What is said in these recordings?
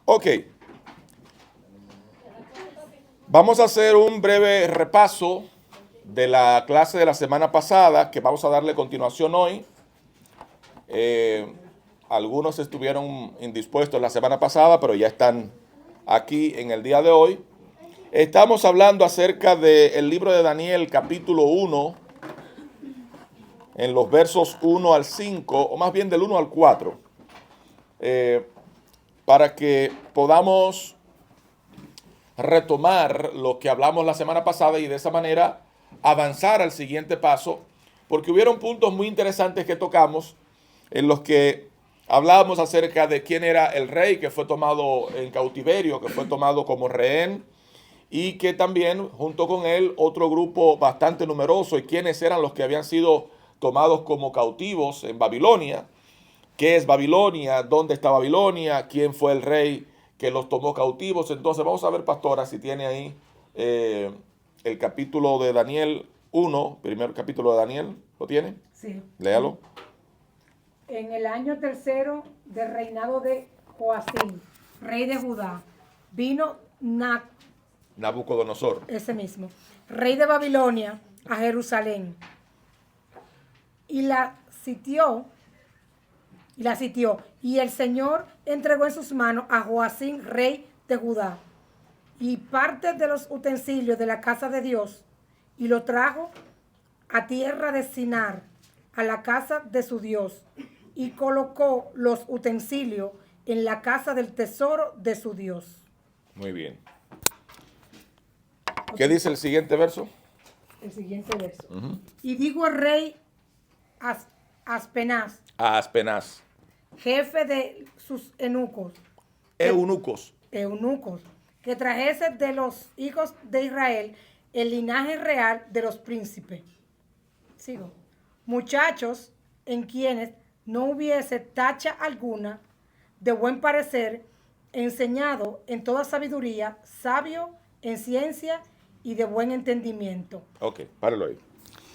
Ok, vamos a hacer un breve repaso de la clase de la semana pasada, que vamos a darle continuación hoy. Algunos estuvieron indispuestos la semana pasada, pero ya están aquí en el día de hoy. Estamos hablando acerca del libro de Daniel, capítulo 1, en los versos 1 al 5, o más bien del 1 al 4, para que podamos retomar lo que hablamos la semana pasada y de esa manera avanzar al siguiente paso, porque hubieron puntos muy interesantes que tocamos en los que hablábamos acerca de quién era el rey que fue tomado en cautiverio, que fue tomado como rehén, y que también junto con él otro grupo bastante numeroso, y quiénes eran los que habían sido tomados como cautivos en Babilonia. ¿Qué es Babilonia? ¿Dónde está Babilonia? ¿Quién fue el rey que los tomó cautivos? Entonces vamos a ver, pastora, si tiene ahí el capítulo de Daniel 1, primer capítulo de Daniel. ¿Lo tiene? Sí. Léalo. En el año tercero del reinado de Joacim, rey de Judá, vino Nabucodonosor. ese mismo, rey de Babilonia, a Jerusalén, y la sitió, y el Señor entregó en sus manos a Joacim, rey de Judá, y parte de los utensilios de la casa de Dios, y lo trajo a tierra de Sinar, a la casa de su Dios, y colocó los utensilios en la casa del tesoro de su Dios. Muy bien. ¿Qué dice el siguiente verso? El siguiente verso. Y dijo el rey Aspenaz, A Aspenaz. jefe de sus eunucos, Eunucos. que trajese de los hijos de Israel el linaje real de los príncipes. Sigo. Muchachos en quienes no hubiese tacha alguna, de buen parecer, enseñado en toda sabiduría, sabio en ciencia y de buen entendimiento. Ok, páralo ahí.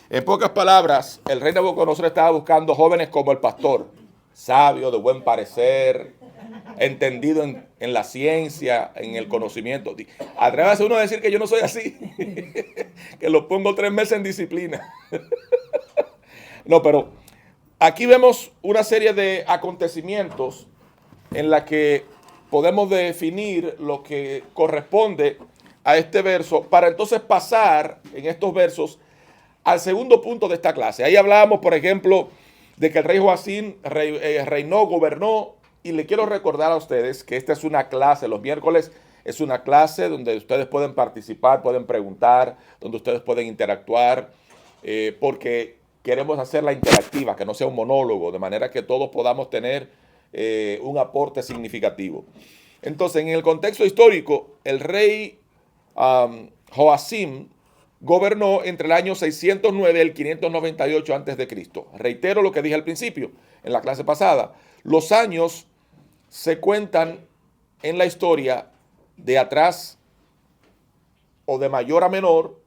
En pocas palabras, el rey Nabucodonosor estaba buscando jóvenes como el pastor, sabio, de buen parecer, entendido en la ciencia, en el conocimiento. Atrévase uno a decir que yo no soy así, que lo pongo 3 meses en disciplina. No, pero aquí vemos una serie de acontecimientos en la que podemos definir lo que corresponde a este verso para entonces pasar en estos versos al segundo punto de esta clase. Ahí hablábamos, por ejemplo, de que el rey Joacim reinó, gobernó, y le quiero recordar a ustedes que esta es una clase, los miércoles es una clase donde ustedes pueden participar, pueden preguntar, donde ustedes pueden interactuar, porque queremos hacerla interactiva, que no sea un monólogo, de manera que todos podamos tener un aporte significativo. Entonces, en el contexto histórico, el rey Joacim gobernó entre el año 609 y el 598 a.C. Reitero lo que dije al principio, en la clase pasada. Los años se cuentan en la historia de atrás o de mayor a menor,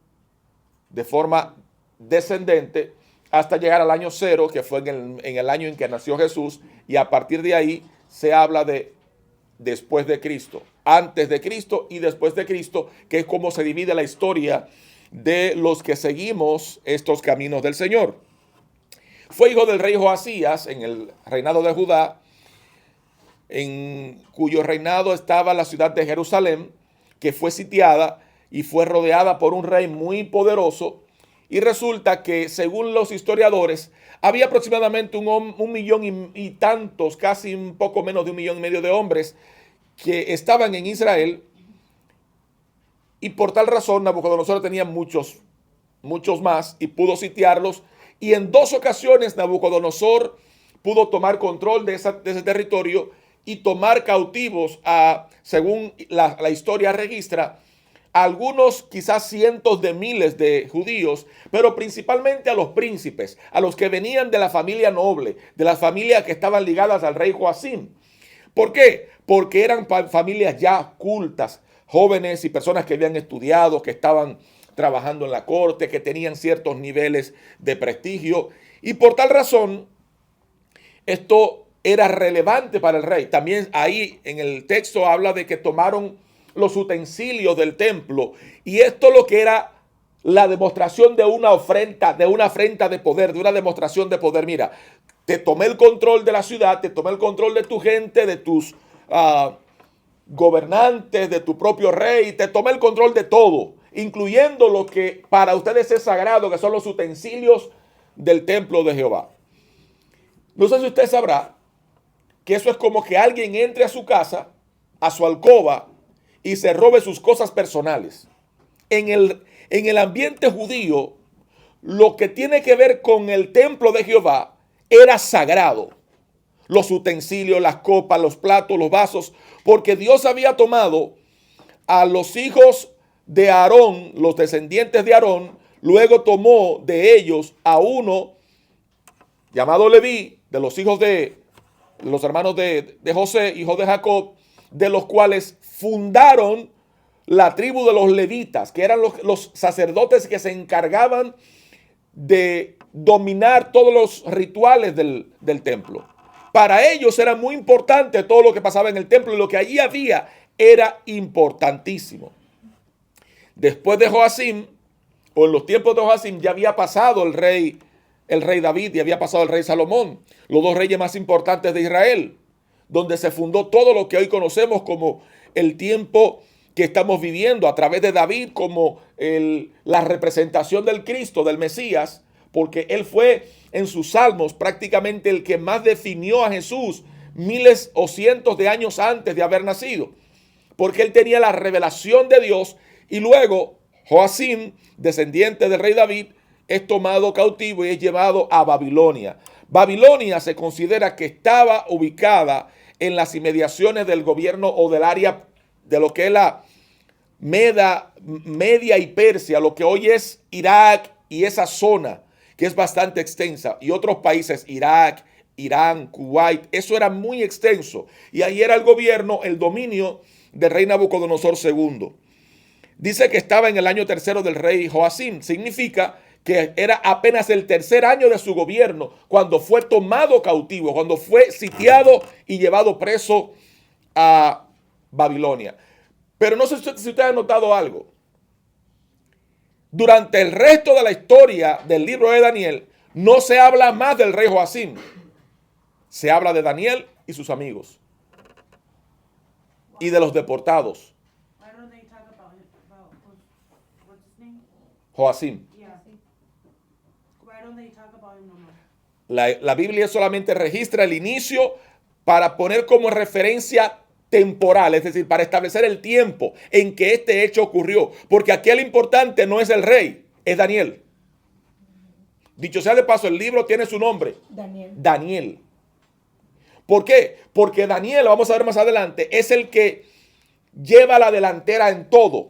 de forma descendente, hasta llegar al año 0, que fue en el año en que nació Jesús, y a partir de ahí se habla de después de Cristo, antes de Cristo y después de Cristo, que es como se divide la historia de los que seguimos estos caminos del Señor. Fue hijo del rey Joasías en el reinado de Judá, en cuyo reinado estaba la ciudad de Jerusalén, que fue sitiada y fue rodeada por un rey muy poderoso. Y resulta que, según los historiadores, había aproximadamente un millón y tantos, casi un poco menos de 1,5 millones de hombres que estaban en Israel. Y por tal razón, Nabucodonosor tenía muchos más y pudo sitiarlos. Y en 2 ocasiones, Nabucodonosor pudo tomar control de ese territorio y tomar cautivos, según la historia registra, a algunos quizás cientos de miles de judíos, pero principalmente a los príncipes, a los que venían de la familia noble, de las familias que estaban ligadas al rey Joacim. ¿Por qué? Porque eran familias ya cultas, jóvenes y personas que habían estudiado, que estaban trabajando en la corte, que tenían ciertos niveles de prestigio. Y por tal razón, esto era relevante para el rey. También ahí en el texto habla de que tomaron los utensilios del templo, y esto lo que era la demostración de una afrenta de poder, de una demostración de poder. Mira, te tomé el control de la ciudad, te tomé el control de tu gente, de tus gobernantes, de tu propio rey, te tomé el control de todo, incluyendo lo que para ustedes es sagrado, que son los utensilios del templo de Jehová. No sé si usted sabrá que eso es como que alguien entre a su casa, a su alcoba, y se robe sus cosas personales. En el ambiente judío, lo que tiene que ver con el templo de Jehová era sagrado. Los utensilios, las copas, los platos, los vasos, porque Dios había tomado a los hijos de Aarón, los descendientes de Aarón, luego tomó de ellos a uno llamado Leví, de los hijos de los hermanos de José, hijo de Jacob, de los cuales fundaron la tribu de los levitas, que eran los sacerdotes que se encargaban de dominar todos los rituales del templo. Para ellos era muy importante todo lo que pasaba en el templo, y lo que allí había era importantísimo. Después de Joacim, o en los tiempos de Joacim, ya había pasado el rey David y había pasado el rey Salomón, los dos reyes más importantes de Israel, donde se fundó todo lo que hoy conocemos como el tiempo que estamos viviendo a través de David, como la representación del Cristo, del Mesías, porque él fue en sus salmos prácticamente el que más definió a Jesús miles o cientos de años antes de haber nacido, porque él tenía la revelación de Dios. Y luego Joacim, descendiente del rey David, es tomado cautivo y es llevado a Babilonia. Babilonia se considera que estaba ubicada en las inmediaciones del gobierno o del área de lo que es la Media y Persia, lo que hoy es Irak y esa zona que es bastante extensa, y otros países, Irak, Irán, Kuwait, eso era muy extenso, y ahí era el gobierno, el dominio del rey Nabucodonosor II. Dice que estaba en el año tercero del rey Joacim, significa que era apenas el tercer año de su gobierno cuando fue tomado cautivo, cuando fue sitiado y llevado preso a Babilonia. Pero no sé si usted ha notado algo. Durante el resto de la historia del libro de Daniel, no se habla más del rey Joacim. Se habla de Daniel y sus amigos. Y de los deportados. Joacim. La Biblia solamente registra el inicio para poner como referencia temporal, es decir, para establecer el tiempo en que este hecho ocurrió, porque aquí el importante no es el rey, es Daniel. Dicho sea de paso, el libro tiene su nombre, Daniel. ¿Por qué? Porque Daniel, vamos a ver más adelante, es el que lleva la delantera en todo.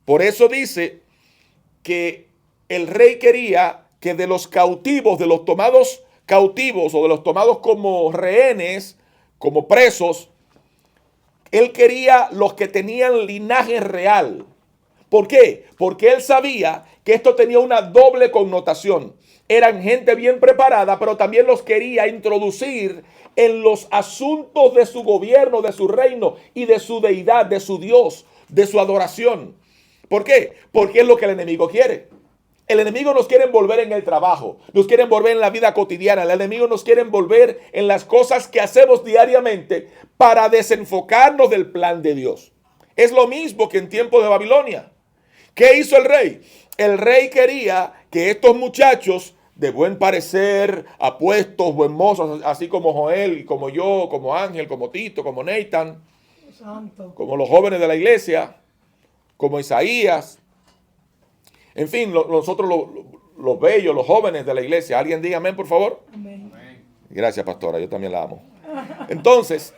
Por eso dice que el rey quería que de los cautivos, de los tomados cautivos o de los tomados como rehenes, como presos, él quería los que tenían linaje real. ¿Por qué? Porque él sabía que esto tenía una doble connotación. Eran gente bien preparada, pero también los quería introducir en los asuntos de su gobierno, de su reino y de su deidad, de su Dios, de su adoración. ¿Por qué? Porque es lo que el enemigo quiere. El enemigo nos quiere envolver en el trabajo, nos quiere envolver en la vida cotidiana, el enemigo nos quiere envolver en las cosas que hacemos diariamente para desenfocarnos del plan de Dios. Es lo mismo que en tiempos de Babilonia. ¿Qué hizo el rey? El rey quería que estos muchachos de buen parecer, apuestos, buen mozos, así como Joel y como yo, como Ángel, como Tito, como Nathan, Santo, como los jóvenes de la iglesia, como Isaías, en fin, nosotros los bellos, los jóvenes de la iglesia. ¿Alguien diga amén, por favor? Amén. Gracias, pastora, yo también la amo. Entonces,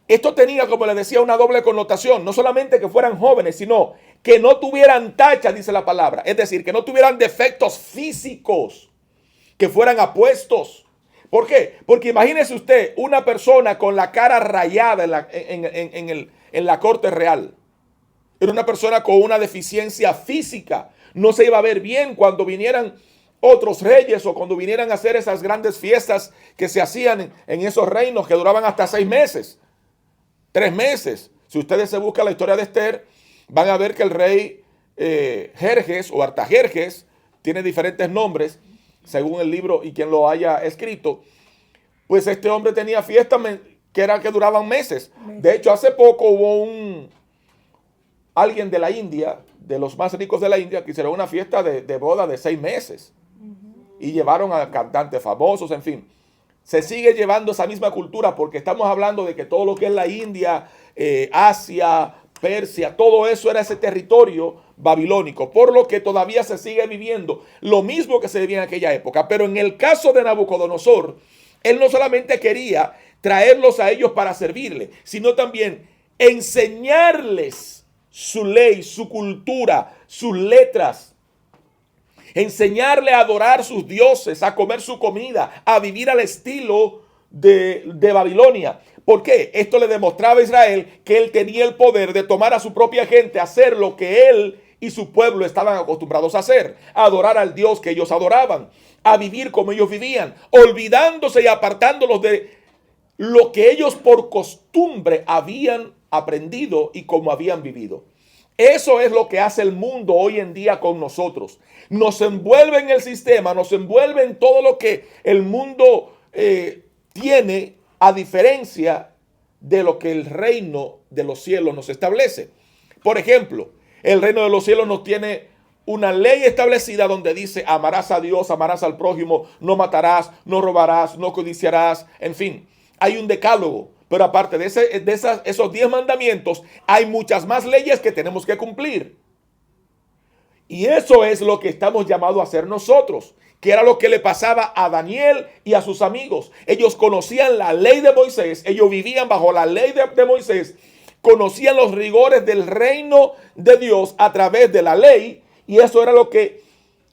esto tenía, como les decía, una doble connotación. No solamente que fueran jóvenes, sino que no tuvieran tacha, dice la palabra. Es decir, que no tuvieran defectos físicos, que fueran apuestos. ¿Por qué? Porque imagínese usted una persona con la cara rayada en la corte real. Era una persona con una deficiencia física. No se iba a ver bien cuando vinieran otros reyes o cuando vinieran a hacer esas grandes fiestas que se hacían en esos reinos que duraban hasta 6 meses, 3 meses. Si ustedes se buscan la historia de Esther, van a ver que el rey Jerjes o Artajerjes, tiene diferentes nombres según el libro y quien lo haya escrito, pues este hombre tenía fiestas que duraban meses. De hecho, hace poco hubo alguien de la India, de los más ricos de la India, que hicieron una fiesta de boda de 6 meses. Y llevaron a cantantes famosos, en fin. Se sigue llevando esa misma cultura porque estamos hablando de que todo lo que es la India, Asia, Persia, todo eso era ese territorio babilónico, por lo que todavía se sigue viviendo lo mismo que se vivía en aquella época. Pero en el caso de Nabucodonosor, él no solamente quería traerlos a ellos para servirle, sino también enseñarles su ley, su cultura, sus letras, enseñarle a adorar sus dioses, a comer su comida, a vivir al estilo de Babilonia. ¿Por qué? Esto le demostraba a Israel que él tenía el poder de tomar a su propia gente, hacer lo que él y su pueblo estaban acostumbrados a hacer, a adorar al Dios que ellos adoraban, a vivir como ellos vivían, olvidándose y apartándolos de lo que ellos por costumbre habían aprendido y como habían vivido. Eso es lo que hace el mundo hoy en día con nosotros. Nos envuelve en el sistema, nos envuelve en todo lo que el mundo tiene, a diferencia de lo que el reino de los cielos nos establece. Por ejemplo, el reino de los cielos nos tiene una ley establecida donde dice: amarás a Dios, amarás al prójimo, no matarás, no robarás, no codiciarás, en fin. Hay un decálogo, pero aparte de esos 10 mandamientos, hay muchas más leyes que tenemos que cumplir. Y eso es lo que estamos llamados a hacer nosotros, que era lo que le pasaba a Daniel y a sus amigos. Ellos conocían la ley de Moisés, ellos vivían bajo la ley de Moisés, conocían los rigores del reino de Dios a través de la ley, y eso era lo que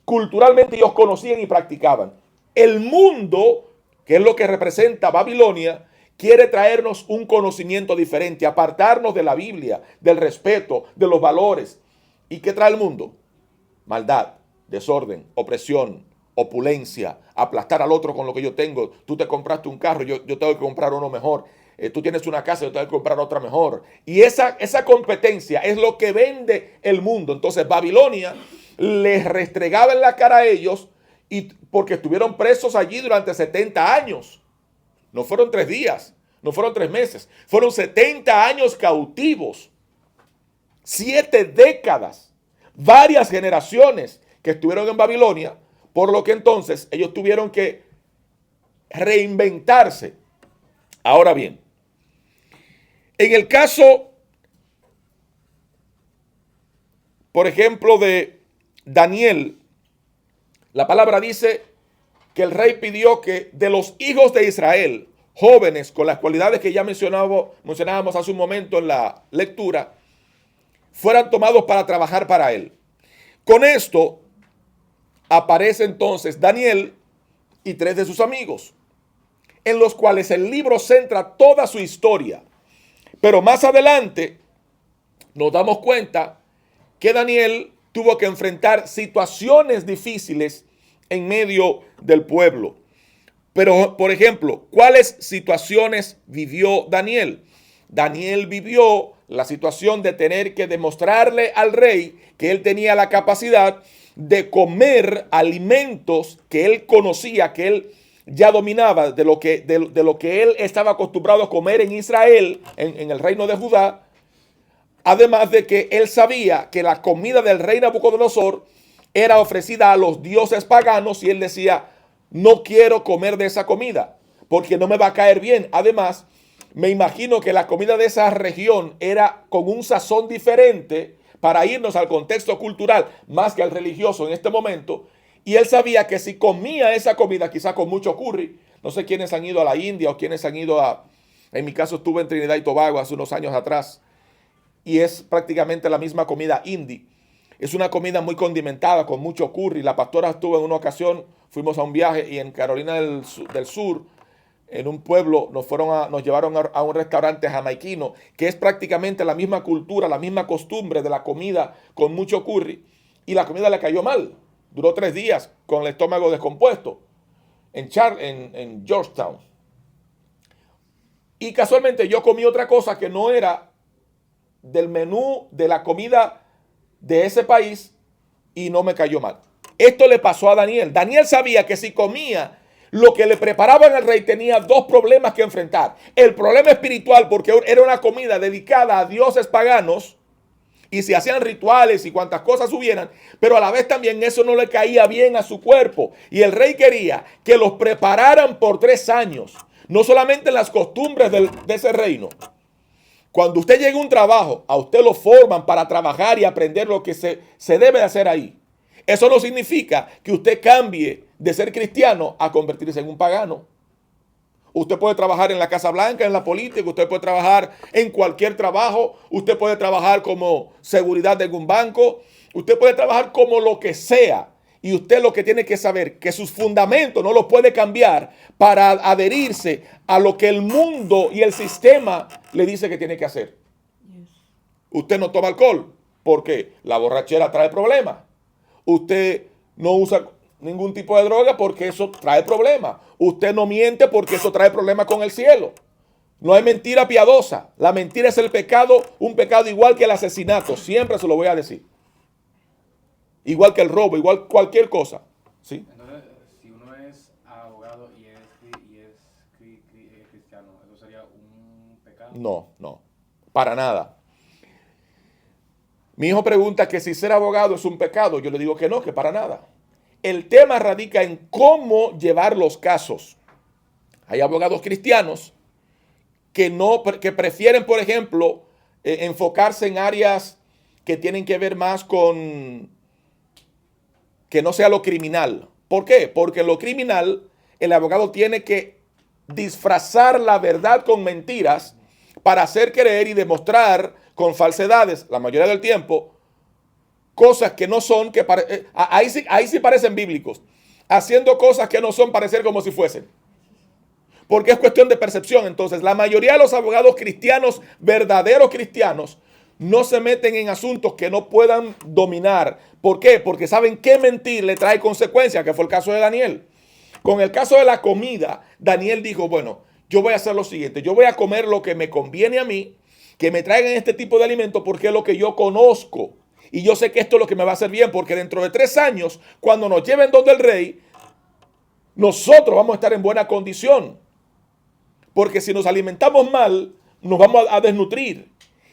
culturalmente ellos conocían y practicaban. El mundo, que es lo que representa Babilonia, quiere traernos un conocimiento diferente, apartarnos de la Biblia, del respeto, de los valores. ¿Y qué trae el mundo? Maldad, desorden, opresión, opulencia, aplastar al otro con lo que yo tengo. Tú te compraste un carro, yo tengo que comprar uno mejor. Tú tienes una casa, yo tengo que comprar otra mejor. Y esa competencia es lo que vende el mundo. Entonces Babilonia les restregaba en la cara a ellos, y porque estuvieron presos allí durante 70 años. No fueron 3 días, no fueron 3 meses. Fueron 70 años cautivos. 7 décadas. Varias generaciones que estuvieron en Babilonia, por lo que entonces ellos tuvieron que reinventarse. Ahora bien, en el caso, por ejemplo, de Daniel, la palabra dice que el rey pidió que de los hijos de Israel, jóvenes con las cualidades que ya mencionábamos hace un momento en la lectura, fueran tomados para trabajar para él. Con esto aparece entonces Daniel y 3 de sus amigos, en los cuales el libro centra toda su historia. Pero más adelante nos damos cuenta que Daniel tuvo que enfrentar situaciones difíciles en medio del pueblo. Pero, por ejemplo, ¿cuáles situaciones vivió Daniel? Daniel vivió la situación de tener que demostrarle al rey que él tenía la capacidad de comer alimentos que él conocía, que él ya dominaba, de lo que él estaba acostumbrado a comer en Israel, en el reino de Judá. Además de que él sabía que la comida del rey Nabucodonosor era ofrecida a los dioses paganos, y él decía: no quiero comer de esa comida porque no me va a caer bien. Además, me imagino que la comida de esa región era con un sazón diferente, para irnos al contexto cultural más que al religioso en este momento. Y él sabía que si comía esa comida, quizá con mucho curry, no sé quiénes han ido a la India o quiénes han ido en mi caso estuve en Trinidad y Tobago hace unos años atrás, y es prácticamente la misma comida hindi. Es una comida muy condimentada, con mucho curry. La pastora estuvo en una ocasión, fuimos a un viaje, y en Carolina del Sur, en un pueblo, nos llevaron a un restaurante jamaiquino, que es prácticamente la misma cultura, la misma costumbre de la comida con mucho curry, y la comida le cayó mal. Duró 3 días con el estómago descompuesto en Georgetown. Y casualmente yo comí otra cosa que no era del menú de la comida de ese país y no me cayó mal. Esto le pasó a Daniel. Daniel sabía que si comía lo que le preparaban al rey tenía 2 problemas que enfrentar. El problema espiritual, porque era una comida dedicada a dioses paganos y se hacían rituales y cuantas cosas hubieran, pero a la vez también eso no le caía bien a su cuerpo. Y el rey quería que los prepararan por 3 años, no solamente en las costumbres de ese reino. Cuando usted llega a un trabajo, a usted lo forman para trabajar y aprender lo que se debe de hacer ahí. Eso no significa que usted cambie de ser cristiano a convertirse en un pagano. Usted puede trabajar en la Casa Blanca, en la política, usted puede trabajar en cualquier trabajo, usted puede trabajar como seguridad de algún banco, usted puede trabajar como lo que sea. Y usted lo que tiene que saber que sus fundamentos no los puede cambiar para adherirse a lo que el mundo y el sistema le dice que tiene que hacer. Usted no toma alcohol porque la borrachera trae problemas. Usted no usa ningún tipo de droga porque eso trae problemas. Usted no miente porque eso trae problemas con el cielo. No hay mentira piadosa. La mentira es el pecado, un pecado igual que el asesinato. Siempre se lo voy a decir. Igual que el robo, igual cualquier cosa. ¿Sí? Entonces, si uno es abogado y es cristiano, ¿eso sería un pecado? No, para nada. Mi hijo pregunta que si ser abogado es un pecado. Yo le digo que no, que para nada. El tema radica en cómo llevar los casos. Hay abogados cristianos que prefieren, por ejemplo, enfocarse en áreas que tienen que ver más con que no sea lo criminal. ¿Por qué? Porque en lo criminal el abogado tiene que disfrazar la verdad con mentiras para hacer creer y demostrar con falsedades, la mayoría del tiempo, cosas que no son, ahí sí parecen bíblicos, haciendo cosas que no son, parecer como si fuesen. Porque es cuestión de percepción. Entonces, la mayoría de los abogados cristianos, verdaderos cristianos, no se meten en asuntos que no puedan dominar. ¿Por qué? Porque saben que mentir le trae consecuencias, que fue el caso de Daniel. Con el caso de la comida, Daniel dijo, bueno, yo voy a hacer lo siguiente, yo voy a comer lo que me conviene a mí, que me traigan este tipo de alimento porque es lo que yo conozco. Y yo sé que esto es lo que me va a hacer bien, porque dentro de 3 años, cuando nos lleven donde el rey, nosotros vamos a estar en buena condición. Porque si nos alimentamos mal, nos vamos a desnutrir.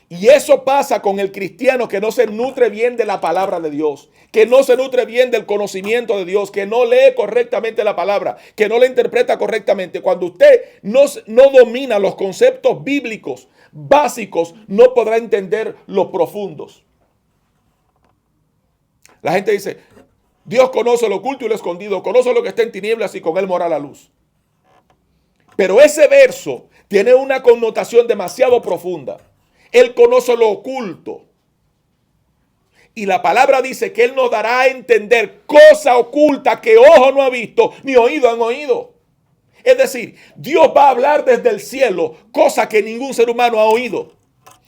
Y eso pasa con el cristiano que no se nutre bien de la palabra de Dios, que no se nutre bien del conocimiento de Dios, que no lee correctamente la palabra, que no la interpreta correctamente. Cuando usted no domina los conceptos bíblicos básicos, no podrá entender los profundos. La gente dice, Dios conoce lo oculto y lo escondido, conoce lo que está en tinieblas y con él mora la luz. Pero ese verso tiene una connotación demasiado profunda. Él conoce lo oculto. Y la palabra dice que Él nos dará a entender cosa oculta que ojo no ha visto, ni oído han oído. Es decir, Dios va a hablar desde el cielo, cosa que ningún ser humano ha oído.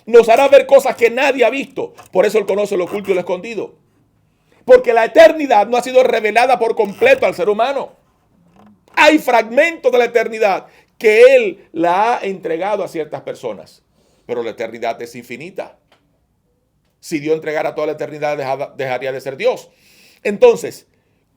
Nos hará ver cosas que nadie ha visto. Por eso Él conoce lo oculto y lo escondido. Porque la eternidad no ha sido revelada por completo al ser humano. Hay fragmentos de la eternidad que Él la ha entregado a ciertas personas. Pero la eternidad es infinita. Si Dios entregara toda la eternidad, dejaría de ser Dios. Entonces,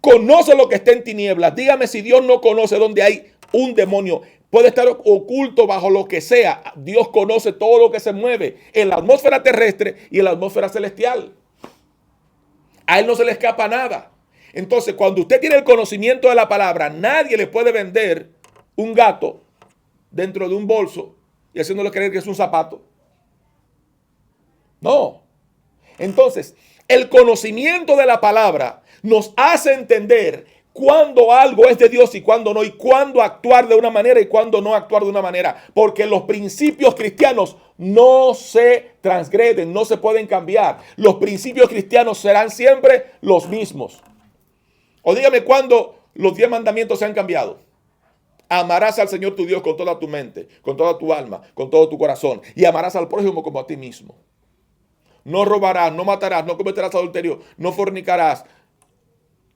conoce lo que está en tinieblas. Dígame si Dios no conoce donde hay un demonio. Puede estar oculto bajo lo que sea. Dios conoce todo lo que se mueve en la atmósfera terrestre y en la atmósfera celestial. A Él no se le escapa nada. Entonces, cuando usted tiene el conocimiento de la palabra, nadie le puede vender un gato dentro de un bolso y haciéndole creer que es un zapato. No. Entonces, el conocimiento de la palabra nos hace entender cuándo algo es de Dios y cuándo no, y cuándo actuar de una manera y cuándo no actuar de una manera. Porque los principios cristianos no se transgreden, no se pueden cambiar. Los principios cristianos serán siempre los mismos. O dígame cuándo los 10 mandamientos se han cambiado. Amarás al Señor tu Dios con toda tu mente, con toda tu alma, con todo tu corazón. Y amarás al prójimo como a ti mismo. No robarás, no matarás, no cometerás adulterio, no fornicarás.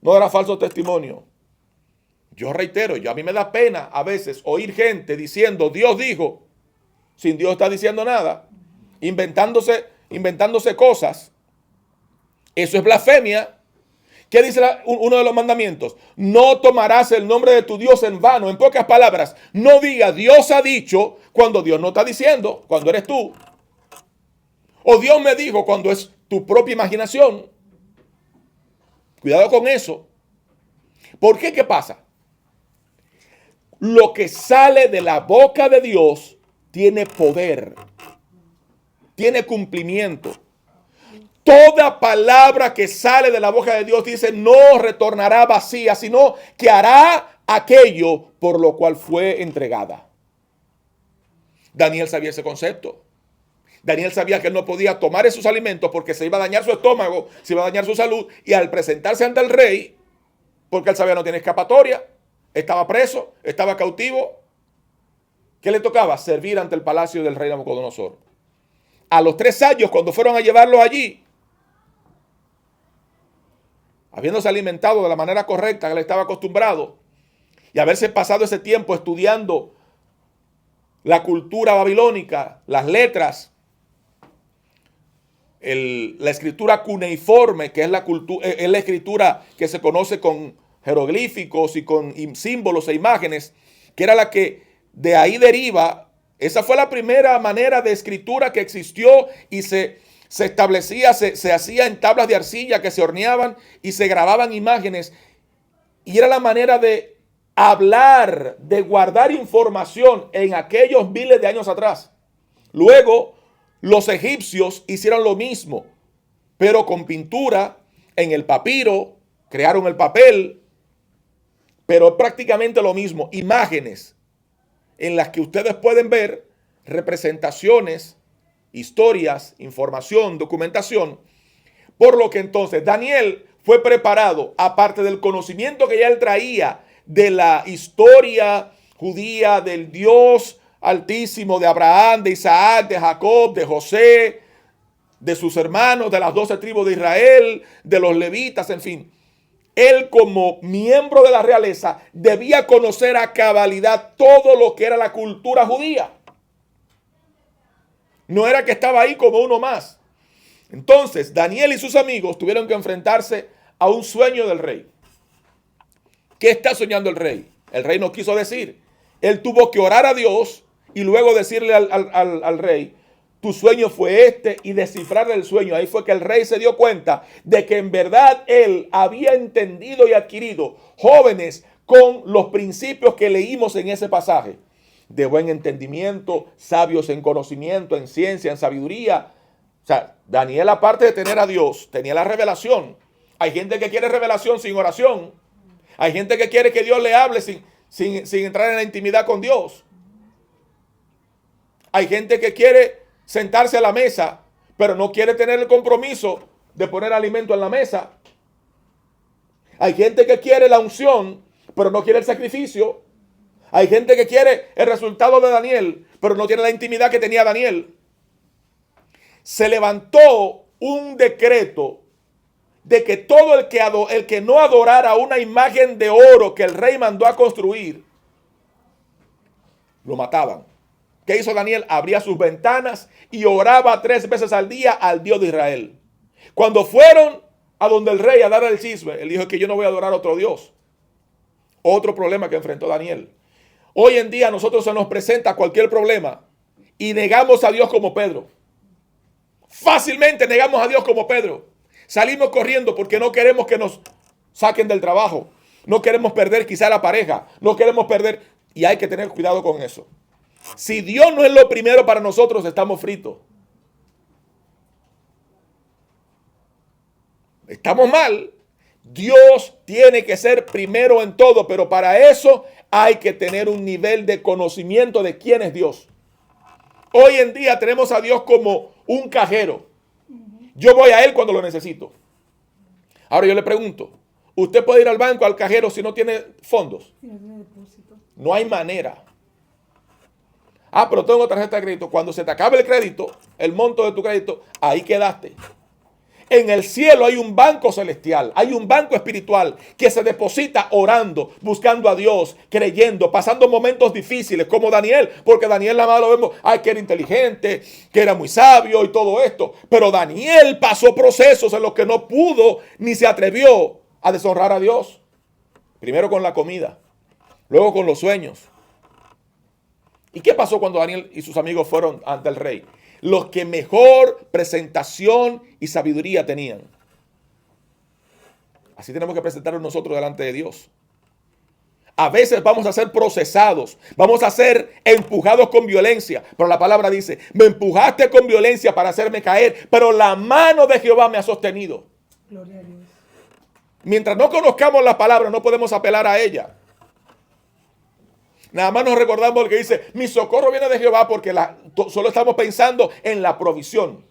no dará falso testimonio. Yo reitero, a mí me da pena a veces oír gente diciendo Dios dijo, sin Dios está diciendo nada, inventándose cosas. Eso es blasfemia. ¿Qué dice uno de los mandamientos? No tomarás el nombre de tu Dios en vano. En pocas palabras, no diga Dios ha dicho cuando Dios no está diciendo, cuando eres tú. O Dios me dijo cuando es tu propia imaginación. Cuidado con eso. ¿Por qué? ¿Qué pasa? Lo que sale de la boca de Dios tiene poder, tiene cumplimiento. Toda palabra que sale de la boca de Dios dice no retornará vacía, sino que hará aquello por lo cual fue entregada. Daniel sabía ese concepto. Daniel sabía que él no podía tomar esos alimentos porque se iba a dañar su estómago, se iba a dañar su salud, y al presentarse ante el rey, porque él sabía no tiene escapatoria, estaba preso, estaba cautivo, ¿qué le tocaba? Servir ante el palacio del rey Nabucodonosor. A los 3 años, cuando fueron a llevarlo allí, habiéndose alimentado de la manera correcta que él estaba acostumbrado y haberse pasado ese tiempo estudiando la cultura babilónica, las letras, la escritura cuneiforme, que es la escritura que se conoce con jeroglíficos y con símbolos e imágenes, que era la que de ahí deriva. Esa fue la primera manera de escritura que existió y se establecía, se hacía en tablas de arcilla que se horneaban y se grababan imágenes. Y era la manera de hablar, de guardar información en aquellos miles de años atrás. Luego, los egipcios hicieron lo mismo, pero con pintura en el papiro, crearon el papel, pero prácticamente lo mismo, imágenes en las que ustedes pueden ver representaciones, historias, información, documentación. Por lo que entonces Daniel fue preparado, aparte del conocimiento que ya él traía de la historia judía, del Dios Altísimo, de Abraham, de Isaac, de Jacob, de José, de sus hermanos, de las 12 tribus de Israel, de los levitas, en fin. Él, como miembro de la realeza, debía conocer a cabalidad todo lo que era la cultura judía. No era que estaba ahí como uno más. Entonces, Daniel y sus amigos tuvieron que enfrentarse a un sueño del rey. ¿Qué está soñando el rey? El rey no quiso decir. Él tuvo que orar a Dios y luego decirle al rey, tu sueño fue este, y descifrarle el sueño. Ahí fue que el rey se dio cuenta de que en verdad él había entendido y adquirido jóvenes con los principios que leímos en ese pasaje. De buen entendimiento, sabios en conocimiento, en ciencia, en sabiduría. O sea, Daniel, aparte de tener a Dios, tenía la revelación. Hay gente que quiere revelación sin oración. Hay gente que quiere que Dios le hable sin entrar en la intimidad con Dios. Hay gente que quiere sentarse a la mesa, pero no quiere tener el compromiso de poner alimento en la mesa. Hay gente que quiere la unción, pero no quiere el sacrificio. Hay gente que quiere el resultado de Daniel, pero no tiene la intimidad que tenía Daniel. Se levantó un decreto de que todo el que no adorara una imagen de oro que el rey mandó a construir, lo mataban. ¿Qué hizo Daniel? Abría sus ventanas y oraba 3 veces al día al Dios de Israel. Cuando fueron a donde el rey a dar el chisme, él dijo que yo no voy a adorar a otro Dios. Otro problema que enfrentó Daniel. Hoy en día a nosotros se nos presenta cualquier problema y negamos a Dios como Pedro. Fácilmente negamos a Dios como Pedro. Salimos corriendo porque no queremos que nos saquen del trabajo. No queremos perder quizá la pareja. No queremos perder. Y hay que tener cuidado con eso. Si Dios no es lo primero para nosotros, estamos fritos. Estamos mal. Dios tiene que ser primero en todo, pero para eso hay que tener un nivel de conocimiento de quién es Dios. Hoy en día tenemos a Dios como un cajero. Yo voy a Él cuando lo necesito. Ahora yo le pregunto, ¿usted puede ir al banco, al cajero, si no tiene fondos? No hay manera. Ah, pero tengo tarjeta de crédito. Cuando se te acabe el crédito, el monto de tu crédito, ahí quedaste. En el cielo hay un banco celestial, hay un banco espiritual que se deposita orando, buscando a Dios, creyendo, pasando momentos difíciles como Daniel, porque Daniel nada más lo vemos, ay, que era inteligente, que era muy sabio y todo esto. Pero Daniel pasó procesos en los que no pudo ni se atrevió a deshonrar a Dios. Primero con la comida, luego con los sueños. ¿Y qué pasó cuando Daniel y sus amigos fueron ante el rey? Los que mejor presentación y sabiduría tenían. Así tenemos que presentarnos nosotros delante de Dios. A veces vamos a ser procesados, vamos a ser empujados con violencia, pero la palabra dice, me empujaste con violencia para hacerme caer, pero la mano de Jehová me ha sostenido. Gloria a Dios. Mientras no conozcamos la palabra, no podemos apelar a ella. Nada más nos recordamos lo que dice, mi socorro viene de Jehová, porque solo estamos pensando en la provisión.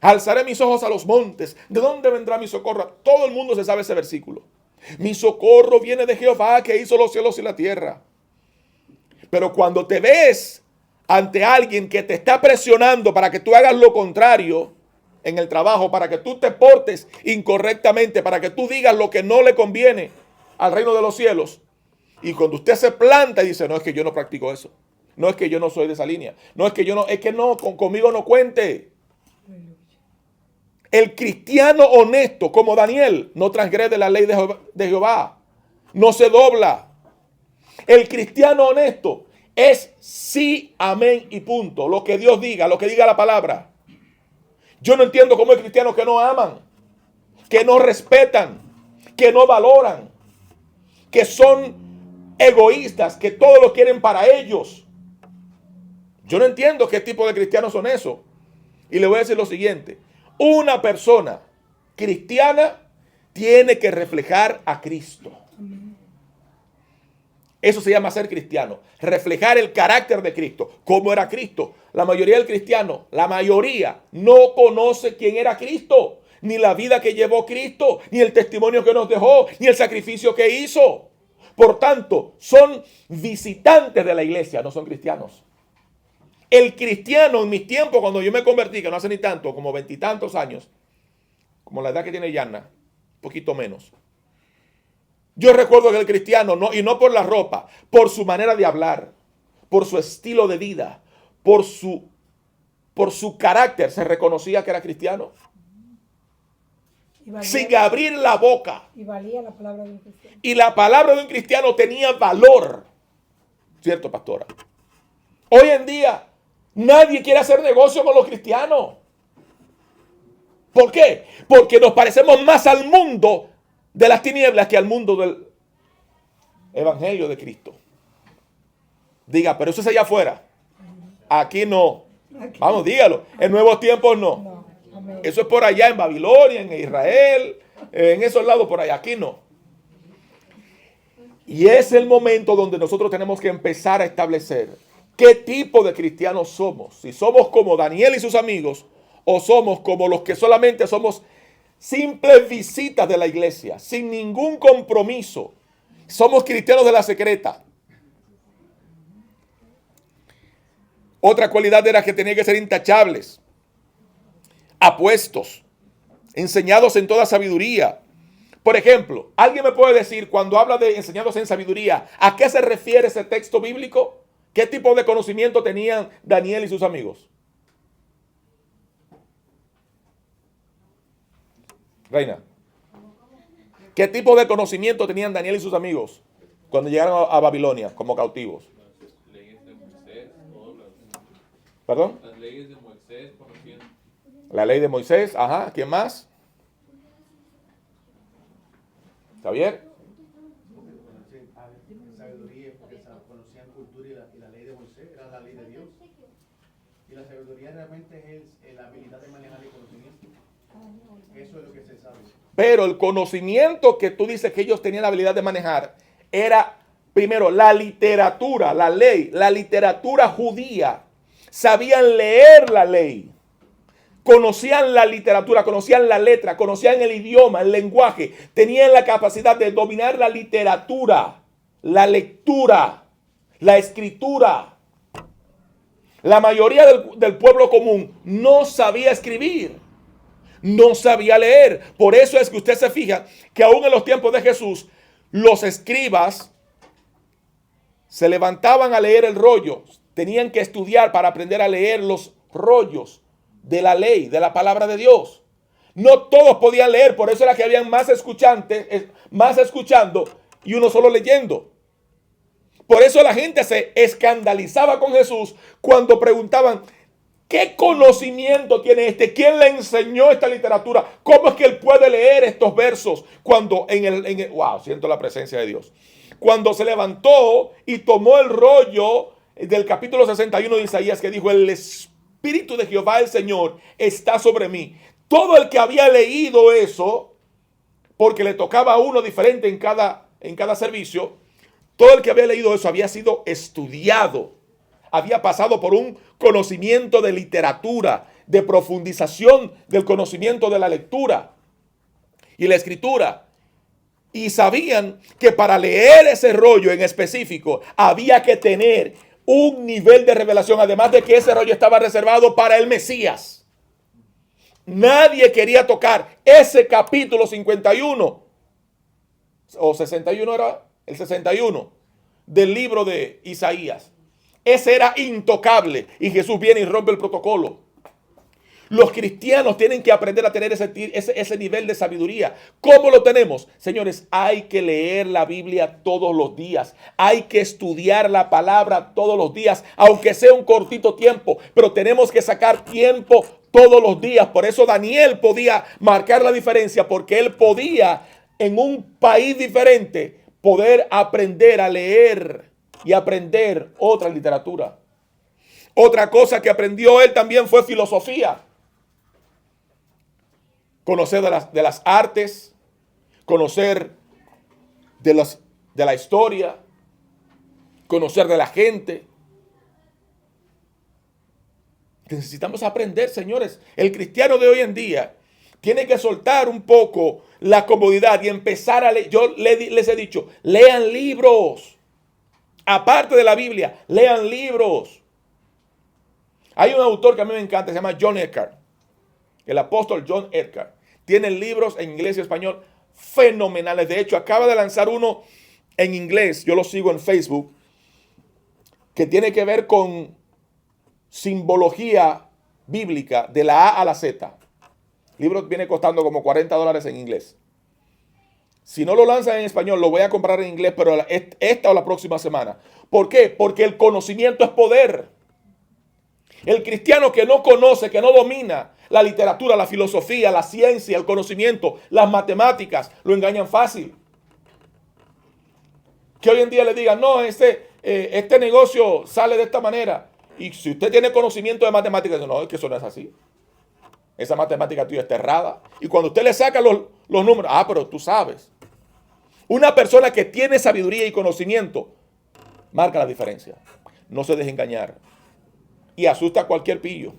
Alzaré mis ojos a los montes. ¿De dónde vendrá mi socorro? Todo el mundo se sabe ese versículo. Mi socorro viene de Jehová, que hizo los cielos y la tierra. Pero cuando te ves ante alguien que te está presionando para que tú hagas lo contrario en el trabajo, para que tú te portes incorrectamente, para que tú digas lo que no le conviene al reino de los cielos, y cuando usted se planta y dice, no, es que yo no practico eso. No, es que yo no soy de esa línea. No, es que yo no, es que no, conmigo no cuente. El cristiano honesto, como Daniel, no transgrede la ley de Jehová. No se dobla. El cristiano honesto es sí, amén y punto. Lo que Dios diga, lo que diga la palabra. Yo no entiendo cómo hay cristianos que no aman, que no respetan, que no valoran, que son egoístas, que todo lo quieren para ellos. Yo no entiendo qué tipo de cristianos son esos. Y le voy a decir lo siguiente. Una persona cristiana tiene que reflejar a Cristo. Eso se llama ser cristiano. Reflejar el carácter de Cristo. ¿Cómo era Cristo? La mayoría del cristiano, la mayoría, no conoce quién era Cristo. Ni la vida que llevó Cristo, ni el testimonio que nos dejó, ni el sacrificio que hizo. Por tanto, son visitantes de la iglesia, no son cristianos. El cristiano en mis tiempos, cuando yo me convertí, que no hace ni tanto, como 20 y tantos años, como la edad que tiene Yana, un poquito menos. Yo recuerdo que el cristiano, y no por la ropa, por su manera de hablar, por su estilo de vida, por su carácter, se reconocía que era cristiano. Sin abrir la boca. Y valía la palabra de un cristiano. Y la palabra de un cristiano tenía valor. ¿Cierto, pastora? Hoy en día, nadie quiere hacer negocio con los cristianos. ¿Por qué? Porque nos parecemos más al mundo de las tinieblas que al mundo del evangelio de Cristo. Diga, pero eso es allá afuera. Aquí no. Vamos, dígalo. En nuevos tiempos no. Eso es por allá en Babilonia, en Israel, en esos lados por allá. Aquí no. Y es el momento donde nosotros tenemos que empezar a establecer qué tipo de cristianos somos. Si somos como Daniel y sus amigos, o somos como los que solamente somos simples visitas de la iglesia, sin ningún compromiso. Somos cristianos de la secreta. Otra cualidad era que tenían que ser intachables, apuestos, enseñados en toda sabiduría. Por ejemplo, ¿alguien me puede decir cuando habla de enseñados en sabiduría, a qué se refiere ese texto bíblico? ¿Qué tipo de conocimiento tenían Daniel y sus amigos? Reina, ¿qué tipo de conocimiento tenían Daniel y sus amigos cuando llegaron a Babilonia como cautivos? Las leyes de Moisés, ¿Perdón? las leyes de Moisés conocían. La ley de Moisés, ajá, ¿quién más? ¿Javier? Sabiduría, porque conocían cultura y la ley de Moisés era la ley de Dios. Y la sabiduría realmente es la habilidad de manejar el conocimiento. Eso es lo que se sabe. Pero el conocimiento que tú dices que ellos tenían la habilidad de manejar era, primero, la literatura, la ley, la literatura judía. Sabían leer la ley. Conocían la literatura, conocían la letra, conocían el idioma, el lenguaje. Tenían la capacidad de dominar la literatura, la lectura, la escritura. La mayoría del pueblo común no sabía escribir, no sabía leer. Por eso es que usted se fija que aún en los tiempos de Jesús, los escribas se levantaban a leer el rollo. Tenían que estudiar para aprender a leer los rollos de la ley, de la palabra de Dios. No todos podían leer, por eso era que habían más escuchantes, más escuchando y uno solo leyendo. Por eso la gente se escandalizaba con Jesús cuando preguntaban, ¿qué conocimiento tiene este? ¿Quién le enseñó esta literatura? ¿Cómo es que él puede leer estos versos? Cuando wow, siento la presencia de Dios. Cuando se levantó y tomó el rollo del capítulo 61 de Isaías que dijo, el Espíritu de Jehová el Señor está sobre mí. Todo el que había leído eso, porque le tocaba a uno diferente en cada servicio, todo el que había leído eso había sido estudiado, había pasado por un conocimiento de literatura, de profundización del conocimiento de la lectura y la escritura. Y sabían que para leer ese rollo en específico había que tener un nivel de revelación, además de que ese rollo estaba reservado para el Mesías. Nadie quería tocar ese capítulo 51 o 61 era el 61 del libro de Isaías. Ese era intocable y Jesús viene y rompe el protocolo. Los cristianos tienen que aprender a tener ese nivel de sabiduría. ¿Cómo lo tenemos? Señores, hay que leer la Biblia todos los días. Hay que estudiar la palabra todos los días, aunque sea un cortito tiempo. Pero tenemos que sacar tiempo todos los días. Por eso Daniel podía marcar la diferencia, porque él podía en un país diferente poder aprender a leer y aprender otra literatura. Otra cosa que aprendió él también fue filosofía. Conocer de las artes, conocer de la historia, conocer de la gente. Necesitamos aprender, señores. El cristiano de hoy en día tiene que soltar un poco la comodidad y empezar a leer. Yo les he dicho, lean libros. Aparte de la Biblia, lean libros. Hay un autor que a mí me encanta, se llama John Eckhart. El apóstol John Eckhart. Tiene libros en inglés y español fenomenales. De hecho, acaba de lanzar uno en inglés. Yo lo sigo en Facebook. Que tiene que ver con simbología bíblica de la A a la Z. El libro viene costando como $40 en inglés. Si no lo lanzan en español, lo voy a comprar en inglés, pero esta o la próxima semana. ¿Por qué? Porque el conocimiento es poder. El cristiano que no conoce, que no domina la literatura, la filosofía, la ciencia, el conocimiento, las matemáticas, lo engañan fácil. Que hoy en día le digan, no, este negocio sale de esta manera. Y si usted tiene conocimiento de matemáticas, no, es que eso no es así. Esa matemática tuya está errada. Y cuando usted le saca los números, pero tú sabes. Una persona que tiene sabiduría y conocimiento marca la diferencia. No se deje engañar. Y asusta a cualquier pillo.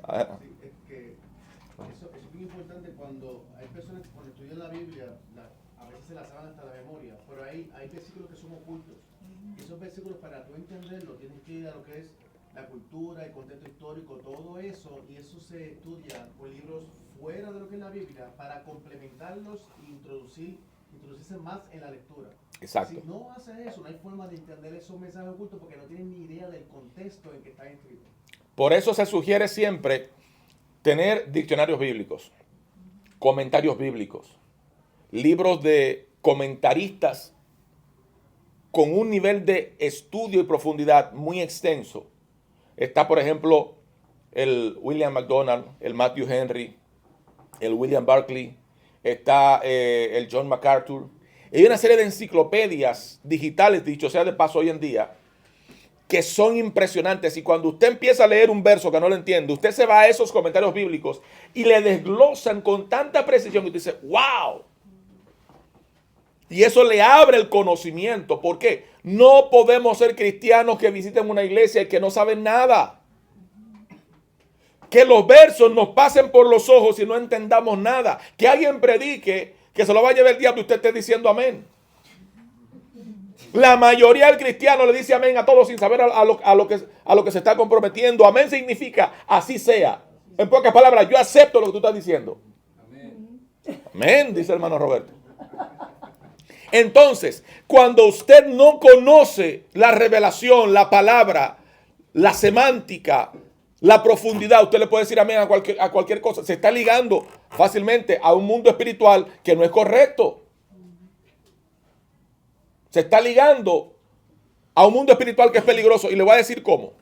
Sí, es que eso es muy importante cuando hay personas que cuando estudian la Biblia, a veces se la saben hasta la memoria, pero hay versículos que son ocultos. Y esos versículos, para tú entenderlo, tienes que ir a lo que es la cultura, el contexto histórico, todo eso, y eso se estudia con libros fuera de lo que es la Biblia para complementarlos e introducirse más en la lectura. Exacto. Si no haces eso, no hay forma de entender esos mensajes ocultos porque no tienes ni idea del contexto en que están escritos. Por eso se sugiere siempre tener diccionarios bíblicos, comentarios bíblicos, libros de comentaristas con un nivel de estudio y profundidad muy extenso. Está, por ejemplo, el William MacDonald, el Matthew Henry, el William Barclay, está el John MacArthur. Hay una serie de enciclopedias digitales, dicho sea de paso hoy en día, que son impresionantes. Y cuando usted empieza a leer un verso que no lo entiende, usted se va a esos comentarios bíblicos y le desglosan con tanta precisión que usted dice, ¡wow! Y eso le abre el conocimiento. ¿Por qué? No podemos ser cristianos que visiten una iglesia y que no saben nada. Que los versos nos pasen por los ojos y no entendamos nada. Que alguien predique que se lo va a llevar el diablo y usted esté diciendo amén. La mayoría del cristiano le dice amén a todo sin saber a lo que se está comprometiendo. Amén significa así sea. En pocas palabras, yo acepto lo que tú estás diciendo. Amén, dice el hermano Roberto. Entonces, cuando usted no conoce la revelación, la palabra, la semántica, la profundidad, usted le puede decir amén a cualquier cosa. Se está ligando fácilmente a un mundo espiritual que no es correcto. Se está ligando a un mundo espiritual que es peligroso. Y le voy a decir cómo.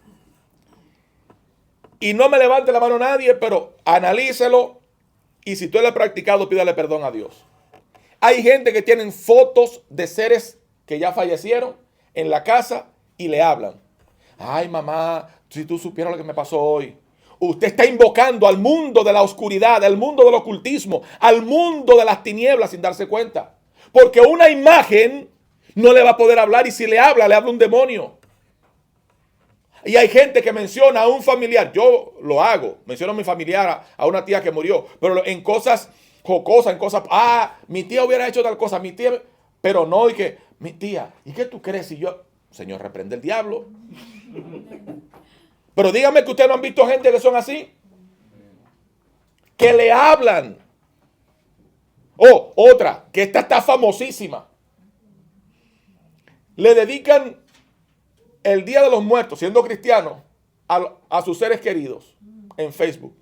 Y no me levante la mano nadie, pero analícelo. Y si usted lo ha practicado, pídale perdón a Dios. Hay gente que tienen fotos de seres que ya fallecieron en la casa y le hablan. Ay, mamá, si tú supieras lo que me pasó hoy. Usted está invocando al mundo de la oscuridad, al mundo del ocultismo, al mundo de las tinieblas sin darse cuenta. Porque una imagen no le va a poder hablar y si le habla un demonio. Y hay gente que menciona a un familiar. Yo lo hago. Menciono a mi familiar, a una tía que murió. Pero en cosas jocosas, en cosas... mi tía hubiera hecho tal cosa. Mi tía... Pero no, y que... Mi tía, ¿y qué tú crees si yo... Señor, reprende el diablo. Pero dígame que ustedes no han visto gente que son así. Que le hablan. Otra, que esta está famosísima. Le dedican el Día de los Muertos, siendo cristiano, a sus seres queridos en Facebook.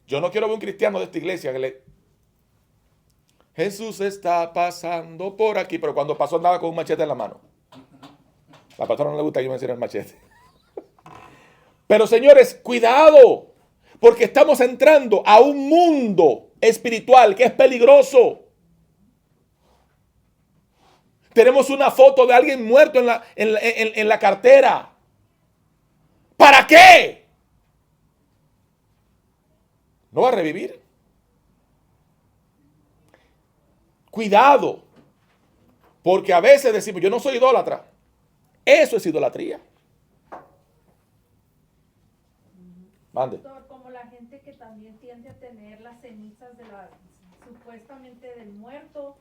Yo no quiero ver un cristiano de esta iglesia que le... Jesús está pasando por aquí, pero cuando pasó andaba con un machete en la mano. A la pastora no le gusta que yo mencione el machete. Pero señores, cuidado, porque estamos entrando a un mundo espiritual que es peligroso. Tenemos una foto de alguien muerto en la cartera. ¿Para qué? ¿No va a revivir? Cuidado. Porque a veces decimos, yo no soy idólatra. Eso es idolatría. Mande. Doctor, como la gente que también tiende a tener las cenizas de supuestamente del muerto,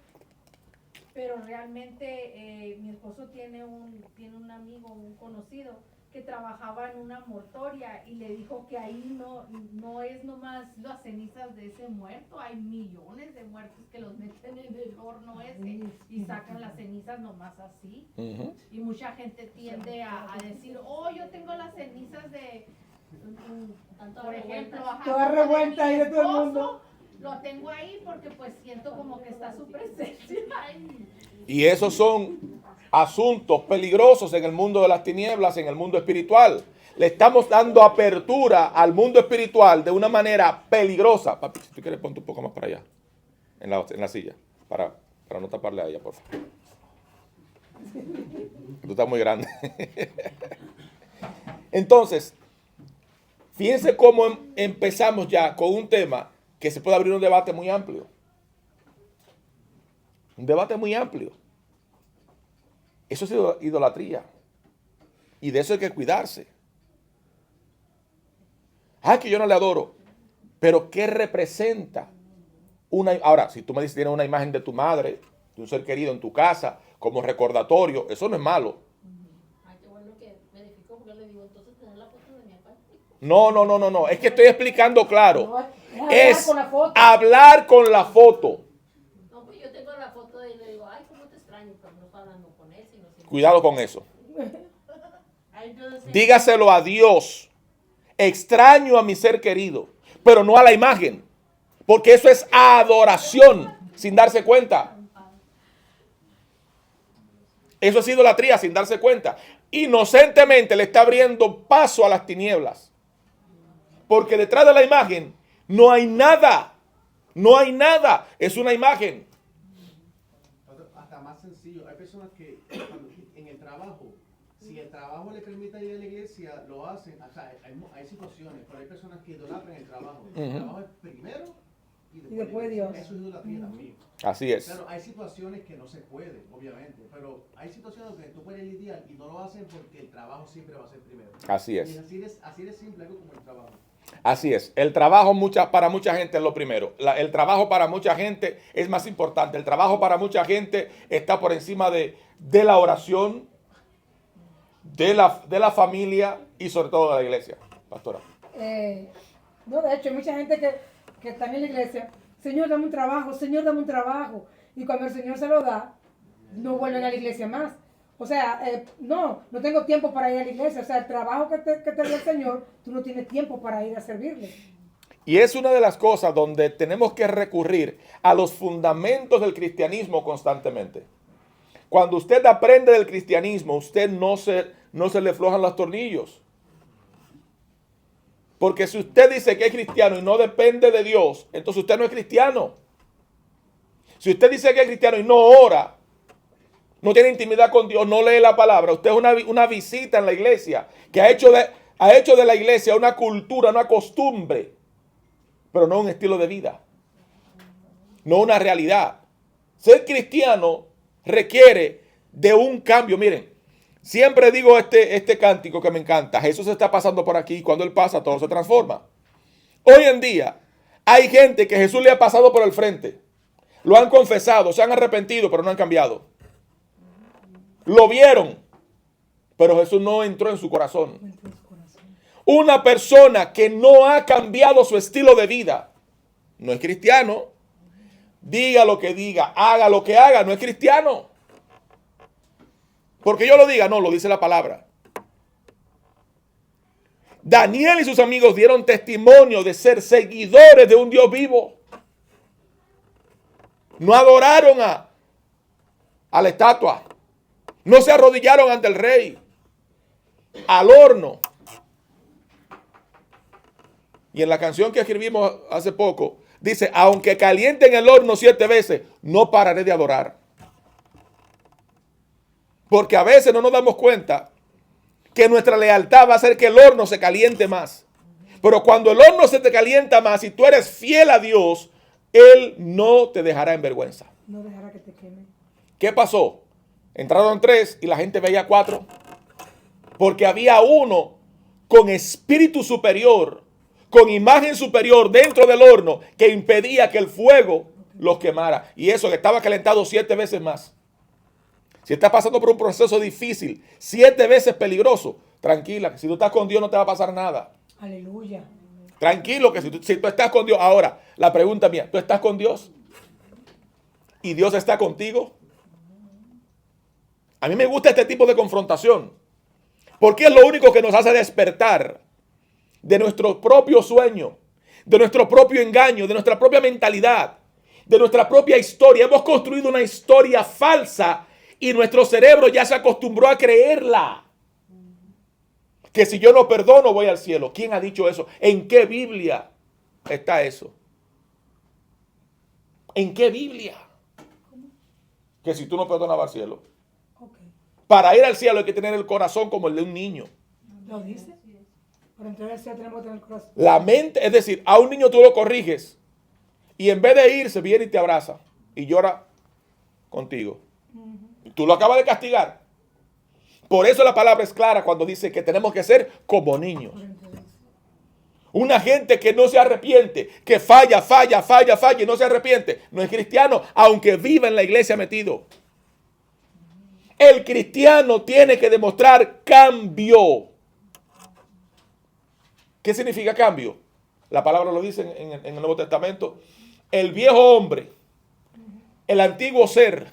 pero realmente mi esposo tiene un amigo, un conocido, que trabajaba en una mortoria y le dijo que ahí no es nomás las cenizas de ese muerto, hay millones de muertos que los meten en el horno ese y sacan las cenizas nomás así. Uh-huh. Y mucha gente tiende a decir, yo tengo las cenizas de, por ejemplo, toda revuelta ahí de todo el mundo. Lo tengo ahí porque pues siento como que está su presencia ahí. Y esos son asuntos peligrosos en el mundo de las tinieblas, en el mundo espiritual. Le estamos dando apertura al mundo espiritual de una manera peligrosa. Papi, si tú quieres, ponte un poco más para allá, en la silla, para no taparle a ella, por favor. Tú estás muy grande. Entonces, fíjense cómo empezamos ya con un tema que se puede abrir un debate muy amplio. Un debate muy amplio. Eso es idolatría. Y de eso hay que cuidarse. Que yo no le adoro. Pero ¿qué representa? Ahora, si tú me dices que tienes una imagen de tu madre, de un ser querido en tu casa, como recordatorio, eso no es malo. Qué bueno que verificó, porque le digo, entonces tener la foto de mi papá. No. Es que estoy explicando claro. Es hablar con la foto. No, pues yo tengo la foto de él y le digo, ay, cómo te extraño, pero no estoy hablando con él, sino... Cuidado con eso. Ay, yo decía, Dígaselo a Dios. Extraño a mi ser querido, pero no a la imagen. Porque eso es adoración sin darse cuenta. Eso es idolatría sin darse cuenta. Inocentemente le está abriendo paso a las tinieblas. Porque detrás de la imagen no hay nada. No hay nada. Es una imagen. Hasta más sencillo. Hay personas que en el trabajo, si el trabajo le permite ir a la iglesia, lo hacen. O sea, hay situaciones, pero hay personas que idolatran el trabajo. El trabajo es primero y después Dios. Eso es idolatría también. Así es. Claro, hay situaciones que no se puede, obviamente, pero hay situaciones donde tú puedes lidiar y no lo hacen porque el trabajo siempre va a ser primero. Así es. Y así de simple algo como el trabajo. Así es. El trabajo para mucha gente es lo primero. El trabajo para mucha gente es más importante. El trabajo para mucha gente está por encima de la oración, de la familia y sobre todo de la iglesia. Pastora. No, de hecho, hay mucha gente que está en la iglesia. Señor, dame un trabajo. Señor, dame un trabajo. Y cuando el Señor se lo da, no vuelven a la iglesia más. O sea, no tengo tiempo para ir a la iglesia. O sea, el trabajo que te dio el Señor, tú no tienes tiempo para ir a servirle. Y es una de las cosas donde tenemos que recurrir a los fundamentos del cristianismo constantemente. Cuando usted aprende del cristianismo, usted no se le aflojan los tornillos. Porque si usted dice que es cristiano y no depende de Dios, entonces usted no es cristiano. Si usted dice que es cristiano y no ora, no tiene intimidad con Dios, no lee la palabra, usted es una visita en la iglesia que ha hecho de la iglesia una cultura, una costumbre, pero no un estilo de vida, no una realidad. Ser cristiano requiere de un cambio. Miren, siempre digo este cántico que me encanta. Jesús está pasando por aquí y cuando Él pasa todo se transforma. Hoy en día hay gente que Jesús le ha pasado por el frente. Lo han confesado, se han arrepentido, pero no han cambiado. Lo vieron, pero Jesús no entró en su corazón. Una persona que no ha cambiado su estilo de vida no es cristiano. Diga lo que diga, haga lo que haga, no es cristiano. Porque yo lo diga, no, lo dice la palabra. Daniel y sus amigos dieron testimonio de ser seguidores de un Dios vivo. No adoraron a la estatua. No se arrodillaron ante el rey. Al horno. Y en la canción que escribimos hace poco, dice, aunque calienten el horno 7 veces, no pararé de adorar. Porque a veces no nos damos cuenta que nuestra lealtad va a hacer que el horno se caliente más. Pero cuando el horno se te calienta más y tú eres fiel a Dios, Él no te dejará en vergüenza. No dejará que te queme. ¿Qué pasó? Entraron 3 y la gente veía 4. Porque había uno con espíritu superior, con imagen superior dentro del horno que impedía que el fuego los quemara. Y eso que estaba calentado 7 veces más. Si estás pasando por un proceso difícil, 7 veces peligroso, tranquila, que si tú estás con Dios no te va a pasar nada. Aleluya. Tranquilo, que si tú estás con Dios. Ahora, la pregunta mía, ¿tú estás con Dios? ¿Y Dios está contigo? A mí me gusta este tipo de confrontación, porque es lo único que nos hace despertar de nuestro propio sueño, de nuestro propio engaño, de nuestra propia mentalidad, de nuestra propia historia. Hemos construido una historia falsa y nuestro cerebro ya se acostumbró a creerla. Que si yo no perdono voy al cielo. ¿Quién ha dicho eso? ¿En qué Biblia está eso? ¿En qué Biblia? Que si tú no perdonas vas al cielo. Okay. Para ir al cielo hay que tener el corazón como el de un niño. ¿Lo dice? Para entrar al cielo tenemos que tener el corazón. La mente, es decir, a un niño tú lo corriges y en vez de irse viene y te abraza y llora contigo. Tú lo acabas de castigar. Por eso la palabra es clara cuando dice que tenemos que ser como niños. Una gente que no se arrepiente, que falla y no se arrepiente, no es cristiano, aunque viva en la iglesia metido. El cristiano tiene que demostrar cambio. ¿Qué significa cambio? La palabra lo dice en el Nuevo Testamento. El viejo hombre, el antiguo ser,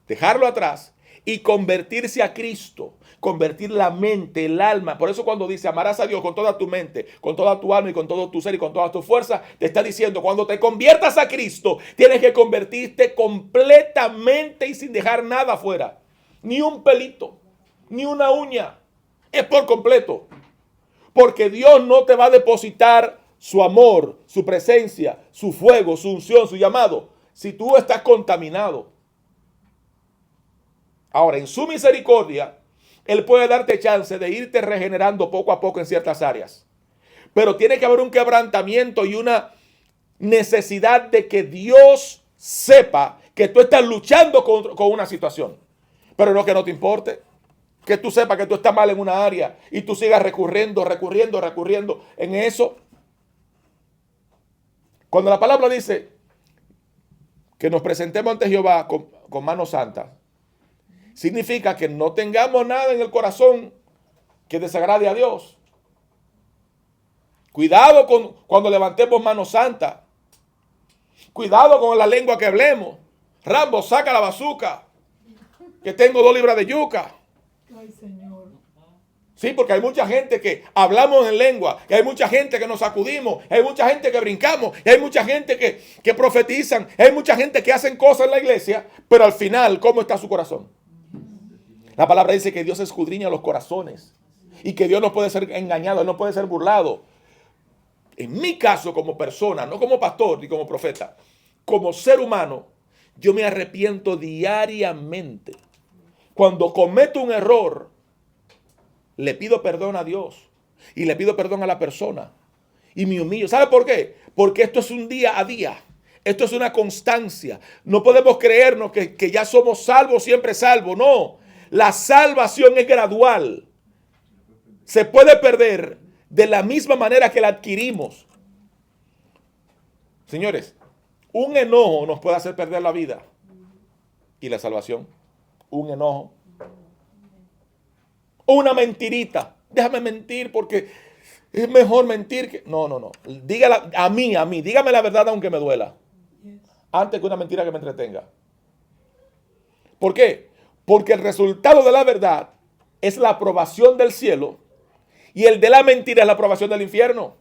dejarlo atrás y convertirse a Cristo, convertir la mente, el alma. Por eso cuando dice amarás a Dios con toda tu mente, con toda tu alma y con todo tu ser y con toda tu fuerza, te está diciendo cuando te conviertas a Cristo, tienes que convertirte completamente y sin dejar nada afuera. Ni un pelito, ni una uña. Es por completo. Porque Dios no te va a depositar su amor, su presencia, su fuego, su unción, su llamado, si tú estás contaminado. Ahora, en su misericordia, Él puede darte chance de irte regenerando poco a poco en ciertas áreas. Pero tiene que haber un quebrantamiento y una necesidad de que Dios sepa que tú estás luchando con una situación. Pero no que no te importe. que tú sepas que tú estás mal en una área y tú sigas recurriendo en eso. Cuando la palabra dice que nos presentemos ante Jehová con manos santas, significa que no tengamos nada en el corazón que desagrade a Dios. Cuidado cuando levantemos manos santas. Cuidado con la lengua que hablemos. Rambo, saca la bazuca, que tengo 2 libras de yuca. Ay, Señor. Sí, porque hay mucha gente que hablamos en lengua, y hay mucha gente que nos sacudimos, y hay mucha gente que brincamos, y hay mucha gente que profetizan, y hay mucha gente que hacen cosas en la iglesia, pero al final, ¿cómo está su corazón? La palabra dice que Dios escudriña los corazones y que Dios no puede ser engañado, Él no puede ser burlado. En mi caso, como persona, no como pastor ni como profeta, como ser humano, yo me arrepiento diariamente. Cuando cometo un error, le pido perdón a Dios y le pido perdón a la persona y me humillo. ¿Sabe por qué? Porque esto es un día a día. Esto es una constancia. No podemos creernos que ya somos salvos, siempre salvos. No, la salvación es gradual. Se puede perder de la misma manera que la adquirimos. Señores, un enojo nos puede hacer perder la vida y la salvación. Un enojo. Una mentirita. Déjame mentir porque es mejor mentir que... No. Dígala a mí. Dígame la verdad aunque me duela. Antes que una mentira que me entretenga. ¿Por qué? Porque el resultado de la verdad es la aprobación del cielo y el de la mentira es la aprobación del infierno.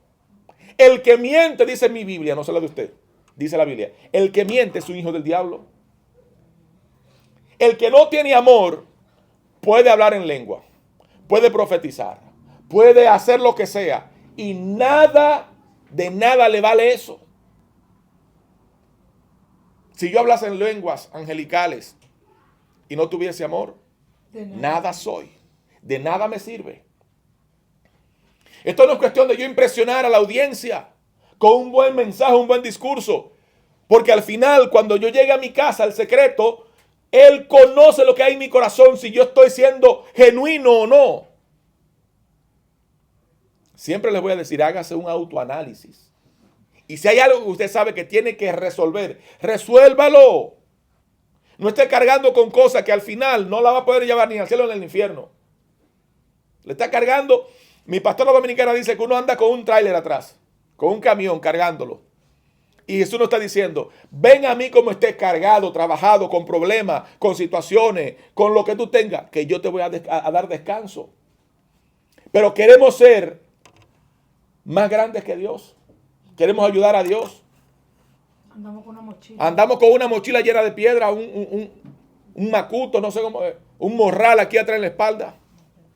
El que miente, dice mi Biblia, no sé la de usted, dice la Biblia, el que miente es un hijo del diablo. El que no tiene amor puede hablar en lengua, puede profetizar, puede hacer lo que sea y de nada le vale eso. Si yo hablase en lenguas angelicales y no tuviese amor, nada soy, de nada me sirve. Esto no es cuestión de yo impresionar a la audiencia con un buen mensaje, un buen discurso, porque al final cuando yo llegue a mi casa, al secreto, Él conoce lo que hay en mi corazón, si yo estoy siendo genuino o no. Siempre les voy a decir, hágase un autoanálisis. Y si hay algo que usted sabe que tiene que resolver, resuélvalo. No esté cargando con cosas que al final no la va a poder llevar ni al cielo ni al infierno. Le está cargando. Mi pastora dominicana dice que uno anda con un tráiler atrás, con un camión cargándolo. Y Jesús nos está diciendo, ven a mí como estés cargado, trabajado, con problemas, con situaciones, con lo que tú tengas, que yo te voy a dar descanso. Pero queremos ser más grandes que Dios. Queremos ayudar a Dios. Andamos con una mochila. Andamos con una mochila llena de piedra, un macuto, no sé cómo, un morral aquí atrás en la espalda,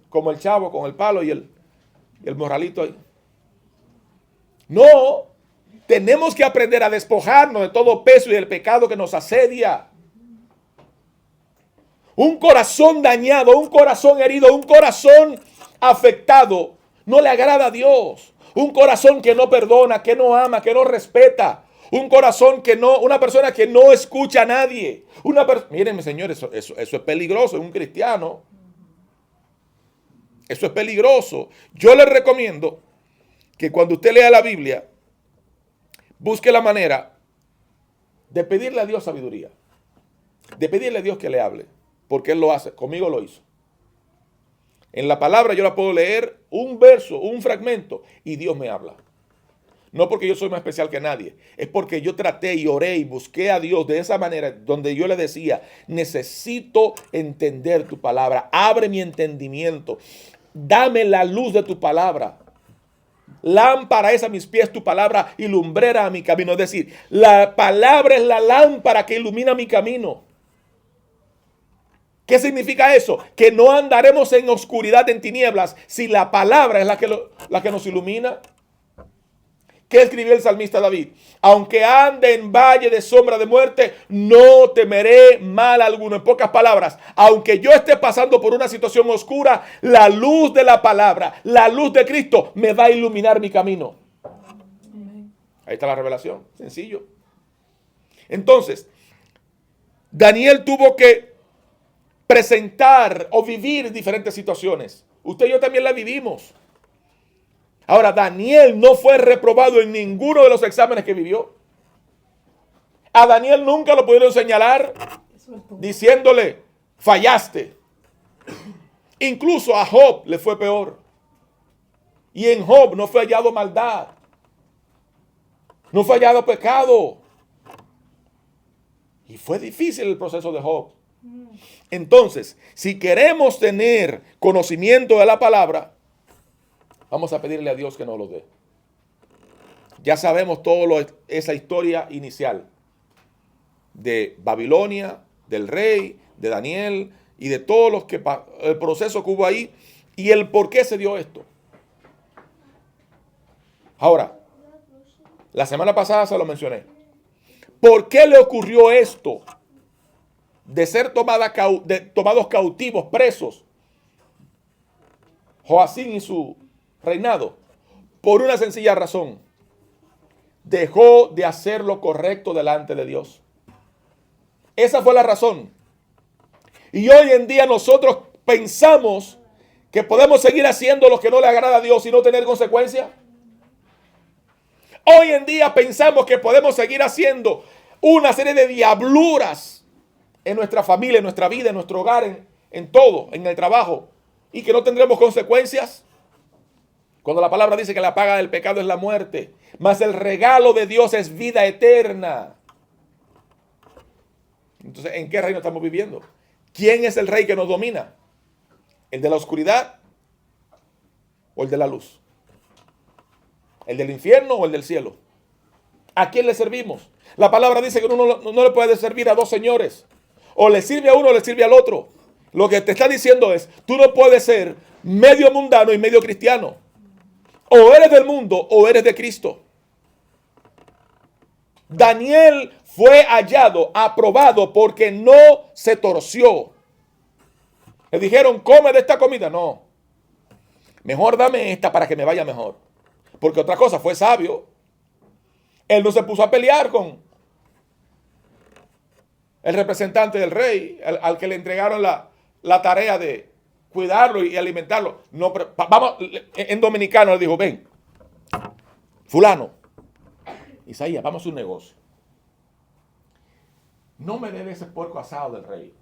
como el chavo con el palo y el morralito ahí. No, tenemos que aprender a despojarnos de todo peso y del pecado que nos asedia. Un corazón dañado, un corazón herido, un corazón afectado no le agrada a Dios. Un corazón que no perdona, que no ama, que no respeta. Un corazón que no, una persona que no escucha a nadie. Mírenme, señores, eso es peligroso en un cristiano. Eso es peligroso. Yo les recomiendo que cuando usted lea la Biblia, busque la manera de pedirle a Dios sabiduría. De pedirle a Dios que le hable. Porque Él lo hace. Conmigo lo hizo. En la palabra yo la puedo leer un verso, un fragmento, y Dios me habla. No porque yo soy más especial que nadie. Es porque yo traté y oré y busqué a Dios de esa manera, donde yo le decía, necesito entender tu palabra. Abre mi entendimiento. Dame la luz de tu palabra. Lámpara es a mis pies tu palabra y lumbrera a mi camino. Es decir, la palabra es la lámpara que ilumina mi camino. ¿Qué significa eso? Que no andaremos en oscuridad, en tinieblas, si la palabra es la que nos ilumina. ¿Qué escribió el salmista David? Aunque ande en valle de sombra de muerte, no temeré mal alguno. En pocas palabras, aunque yo esté pasando por una situación oscura, la luz de la palabra, la luz de Cristo me va a iluminar mi camino. Ahí está la revelación, sencillo. Entonces, Daniel tuvo que presentar o vivir diferentes situaciones. Usted y yo también la vivimos. Ahora, Daniel no fue reprobado en ninguno de los exámenes que vivió. A Daniel nunca lo pudieron señalar diciéndole, fallaste. Incluso a Job le fue peor. Y en Job no fue hallado maldad. No fue hallado pecado. Y fue difícil el proceso de Job. Entonces, si queremos tener conocimiento de la palabra, vamos a pedirle a Dios que nos lo dé. Ya sabemos esa historia inicial de Babilonia, del rey, de Daniel y de todos los que el proceso que hubo ahí y el por qué se dio esto. Ahora, la semana pasada se lo mencioné. ¿Por qué le ocurrió esto de ser tomados cautivos, presos, Joacín y su reinado? Por una sencilla razón. Dejó de hacer lo correcto delante de Dios. Esa fue la razón. Y hoy en día nosotros pensamos que podemos seguir haciendo lo que no le agrada a Dios y no tener consecuencias. Hoy en día pensamos que podemos seguir haciendo una serie de diabluras en nuestra familia, en nuestra vida, en nuestro hogar, en todo, en el trabajo, y que no tendremos consecuencias. Cuando la palabra dice que la paga del pecado es la muerte, mas el regalo de Dios es vida eterna. Entonces, ¿en qué reino estamos viviendo? ¿Quién es el rey que nos domina? ¿El de la oscuridad o el de la luz? ¿El del infierno o el del cielo? ¿A quién le servimos? La palabra dice que uno no le puede servir a dos señores. O le sirve a uno o le sirve al otro. Lo que te está diciendo es, tú no puedes ser medio mundano y medio cristiano. O eres del mundo o eres de Cristo. Daniel fue hallado, aprobado, porque no se torció. Le dijeron, come de esta comida. No. Mejor dame esta para que me vaya mejor. Porque otra cosa, fue sabio. Él no se puso a pelear con el representante del rey, al que le entregaron la tarea de cuidarlo y alimentarlo. No, vamos, en dominicano le dijo, ven, fulano, Isaías, vamos a un negocio. No me debe ese puerco asado del rey,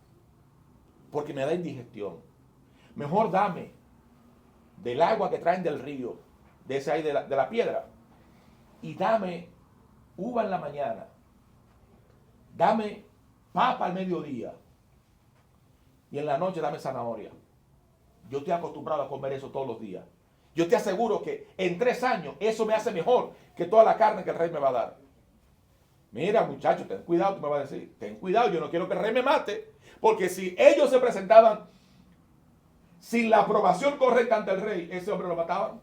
porque me da indigestión. Mejor dame del agua que traen del río, de ese ahí de la piedra, y dame uva en la mañana, dame papa al mediodía, y en la noche dame zanahoria. Yo estoy acostumbrado a comer eso todos los días. Yo te aseguro que en 3 años eso me hace mejor que toda la carne que el rey me va a dar. Mira, muchacho, ten cuidado, tú me vas a decir, ten cuidado, yo no quiero que el rey me mate, porque si ellos se presentaban sin la aprobación correcta ante el rey, ese hombre lo mataban.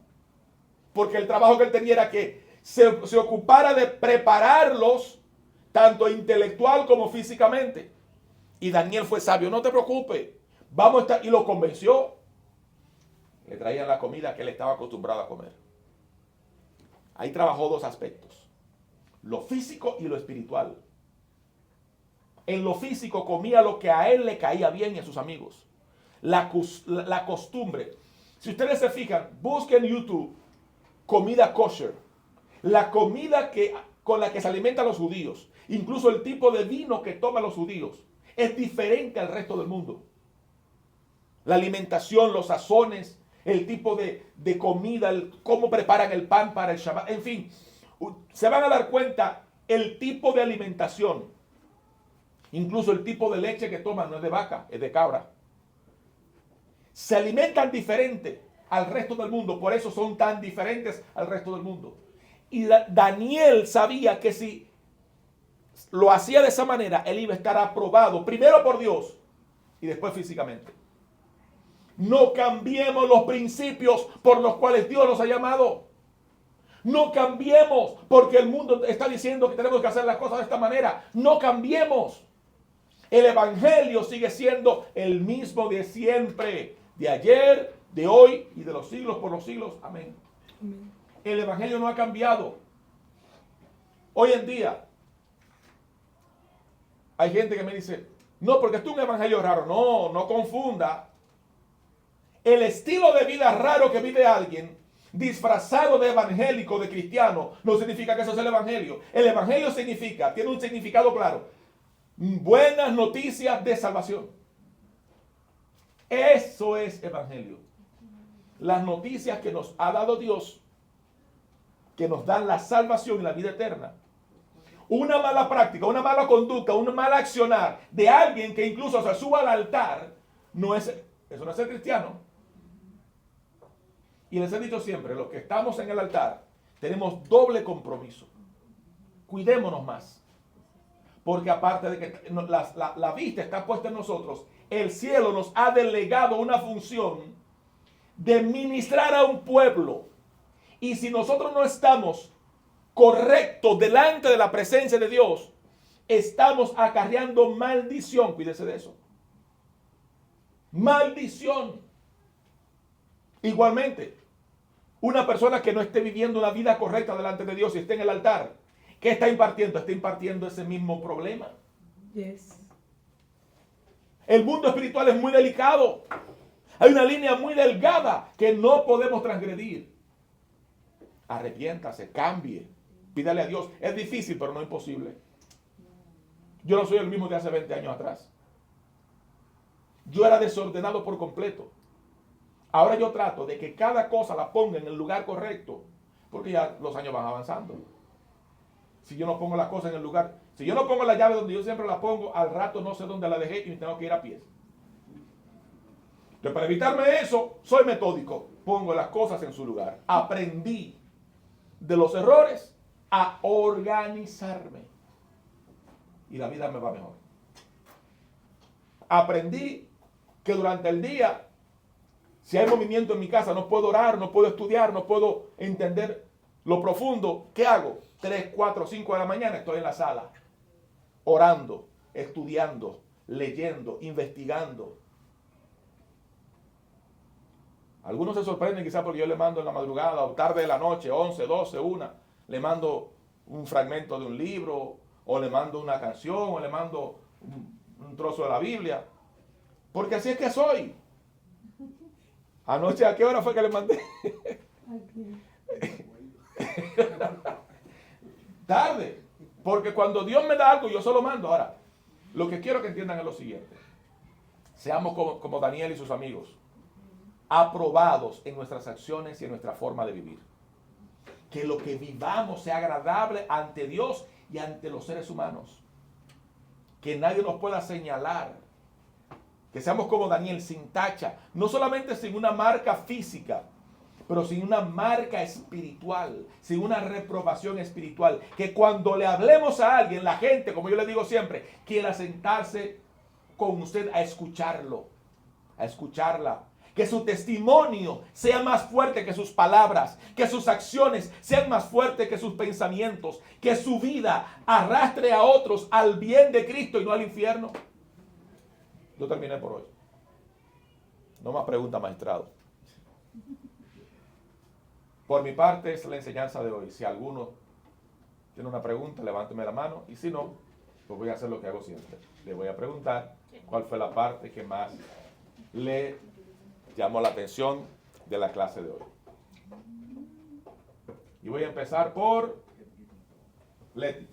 Porque el trabajo que él tenía era que se ocupara de prepararlos, tanto intelectual como físicamente. Y Daniel fue sabio, no te preocupes, vamos a estar, y lo convenció. Le traían la comida que él estaba acostumbrado a comer. Ahí trabajó 2 aspectos, lo físico y lo espiritual. En lo físico comía lo que a él le caía bien y a sus amigos. La costumbre. Si ustedes se fijan, busquen en YouTube comida kosher. La comida con la que se alimentan los judíos. Incluso el tipo de vino que toman los judíos. Es diferente al resto del mundo. La alimentación, los sazones, el tipo de comida, cómo preparan el pan para el Shabbat. En fin, se van a dar cuenta el tipo de alimentación. Incluso el tipo de leche que toman no es de vaca, es de cabra. Se alimentan diferente al resto del mundo, por eso son tan diferentes al resto del mundo. Y Daniel sabía que si lo hacía de esa manera, él iba a estar aprobado, primero por Dios y después físicamente. No cambiemos los principios por los cuales Dios nos ha llamado. No cambiemos porque el mundo está diciendo que tenemos que hacer las cosas de esta manera. No cambiemos. El evangelio sigue siendo el mismo de siempre, de ayer, de hoy y de los siglos por los siglos. Amén. El evangelio no ha cambiado. Hoy en día hay gente que me dice, No, porque esto es un evangelio raro. No, no confunda. El estilo de vida raro que vive alguien disfrazado de evangélico, de cristiano, no significa que eso es el evangelio. El evangelio significa, tiene un significado claro, buenas noticias de salvación. Eso es evangelio. Las noticias que nos ha dado Dios, que nos dan la salvación y la vida eterna. Una mala práctica, una mala conducta, un mal accionar de alguien que incluso se suba al altar, eso no es ser cristiano. Y les he dicho siempre, los que estamos en el altar, tenemos doble compromiso. Cuidémonos más. Porque aparte de que la vista está puesta en nosotros, el cielo nos ha delegado una función de ministrar a un pueblo. Y si nosotros no estamos correctos delante de la presencia de Dios, estamos acarreando maldición. Cuídese de eso. Maldición. Igualmente, una persona que no esté viviendo una vida correcta delante de Dios y esté en el altar, ¿qué está impartiendo? Está impartiendo ese mismo problema. Yes. El mundo espiritual es muy delicado. Hay una línea muy delgada que no podemos transgredir. Arrepiéntase, cambie, pídale a Dios. Es difícil, pero no imposible. Yo no soy el mismo de hace 20 años atrás. Yo era desordenado por completo. Ahora yo trato de que cada cosa la ponga en el lugar correcto, porque ya los años van avanzando. Si yo no pongo las cosas en el lugar, si yo no pongo la llave donde yo siempre la pongo, al rato no sé dónde la dejé y me tengo que ir a pies. Entonces, para evitarme eso, soy metódico. Pongo las cosas en su lugar. Aprendí de los errores a organizarme. Y la vida me va mejor. Aprendí que durante el día, si hay movimiento en mi casa, no puedo orar, no puedo estudiar, no puedo entender lo profundo. ¿Qué hago? 3, 4, 5 de la mañana estoy en la sala, orando, estudiando, leyendo, investigando. Algunos se sorprenden quizás porque yo le mando en la madrugada o tarde de la noche, 11, 12, 1, le mando un fragmento de un libro, o le mando una canción, o le mando un trozo de la Biblia. Porque así es que soy. Anoche, ¿a qué hora fue que le mandé? Tarde. Porque cuando Dios me da algo, yo se lo mando. Ahora, lo que quiero que entiendan es lo siguiente. Seamos como Daniel y sus amigos, aprobados en nuestras acciones y en nuestra forma de vivir. Que lo que vivamos sea agradable ante Dios y ante los seres humanos. Que nadie nos pueda señalar. Que seamos como Daniel, sin tacha. No solamente sin una marca física, pero sin una marca espiritual, sin una reprobación espiritual. Que cuando le hablemos a alguien, la gente, como yo le digo siempre, quiera sentarse con usted a escucharlo, a escucharla. Que su testimonio sea más fuerte que sus palabras, que sus acciones sean más fuertes que sus pensamientos, que su vida arrastre a otros al bien de Cristo y no al infierno. Yo terminé por hoy. No más preguntas, maestrado. Por mi parte es la enseñanza de hoy. Si alguno tiene una pregunta, levánteme la mano. Y si no, pues voy a hacer lo que hago siempre. Le voy a preguntar cuál fue la parte que más le llamó la atención de la clase de hoy. Y voy a empezar por Leti.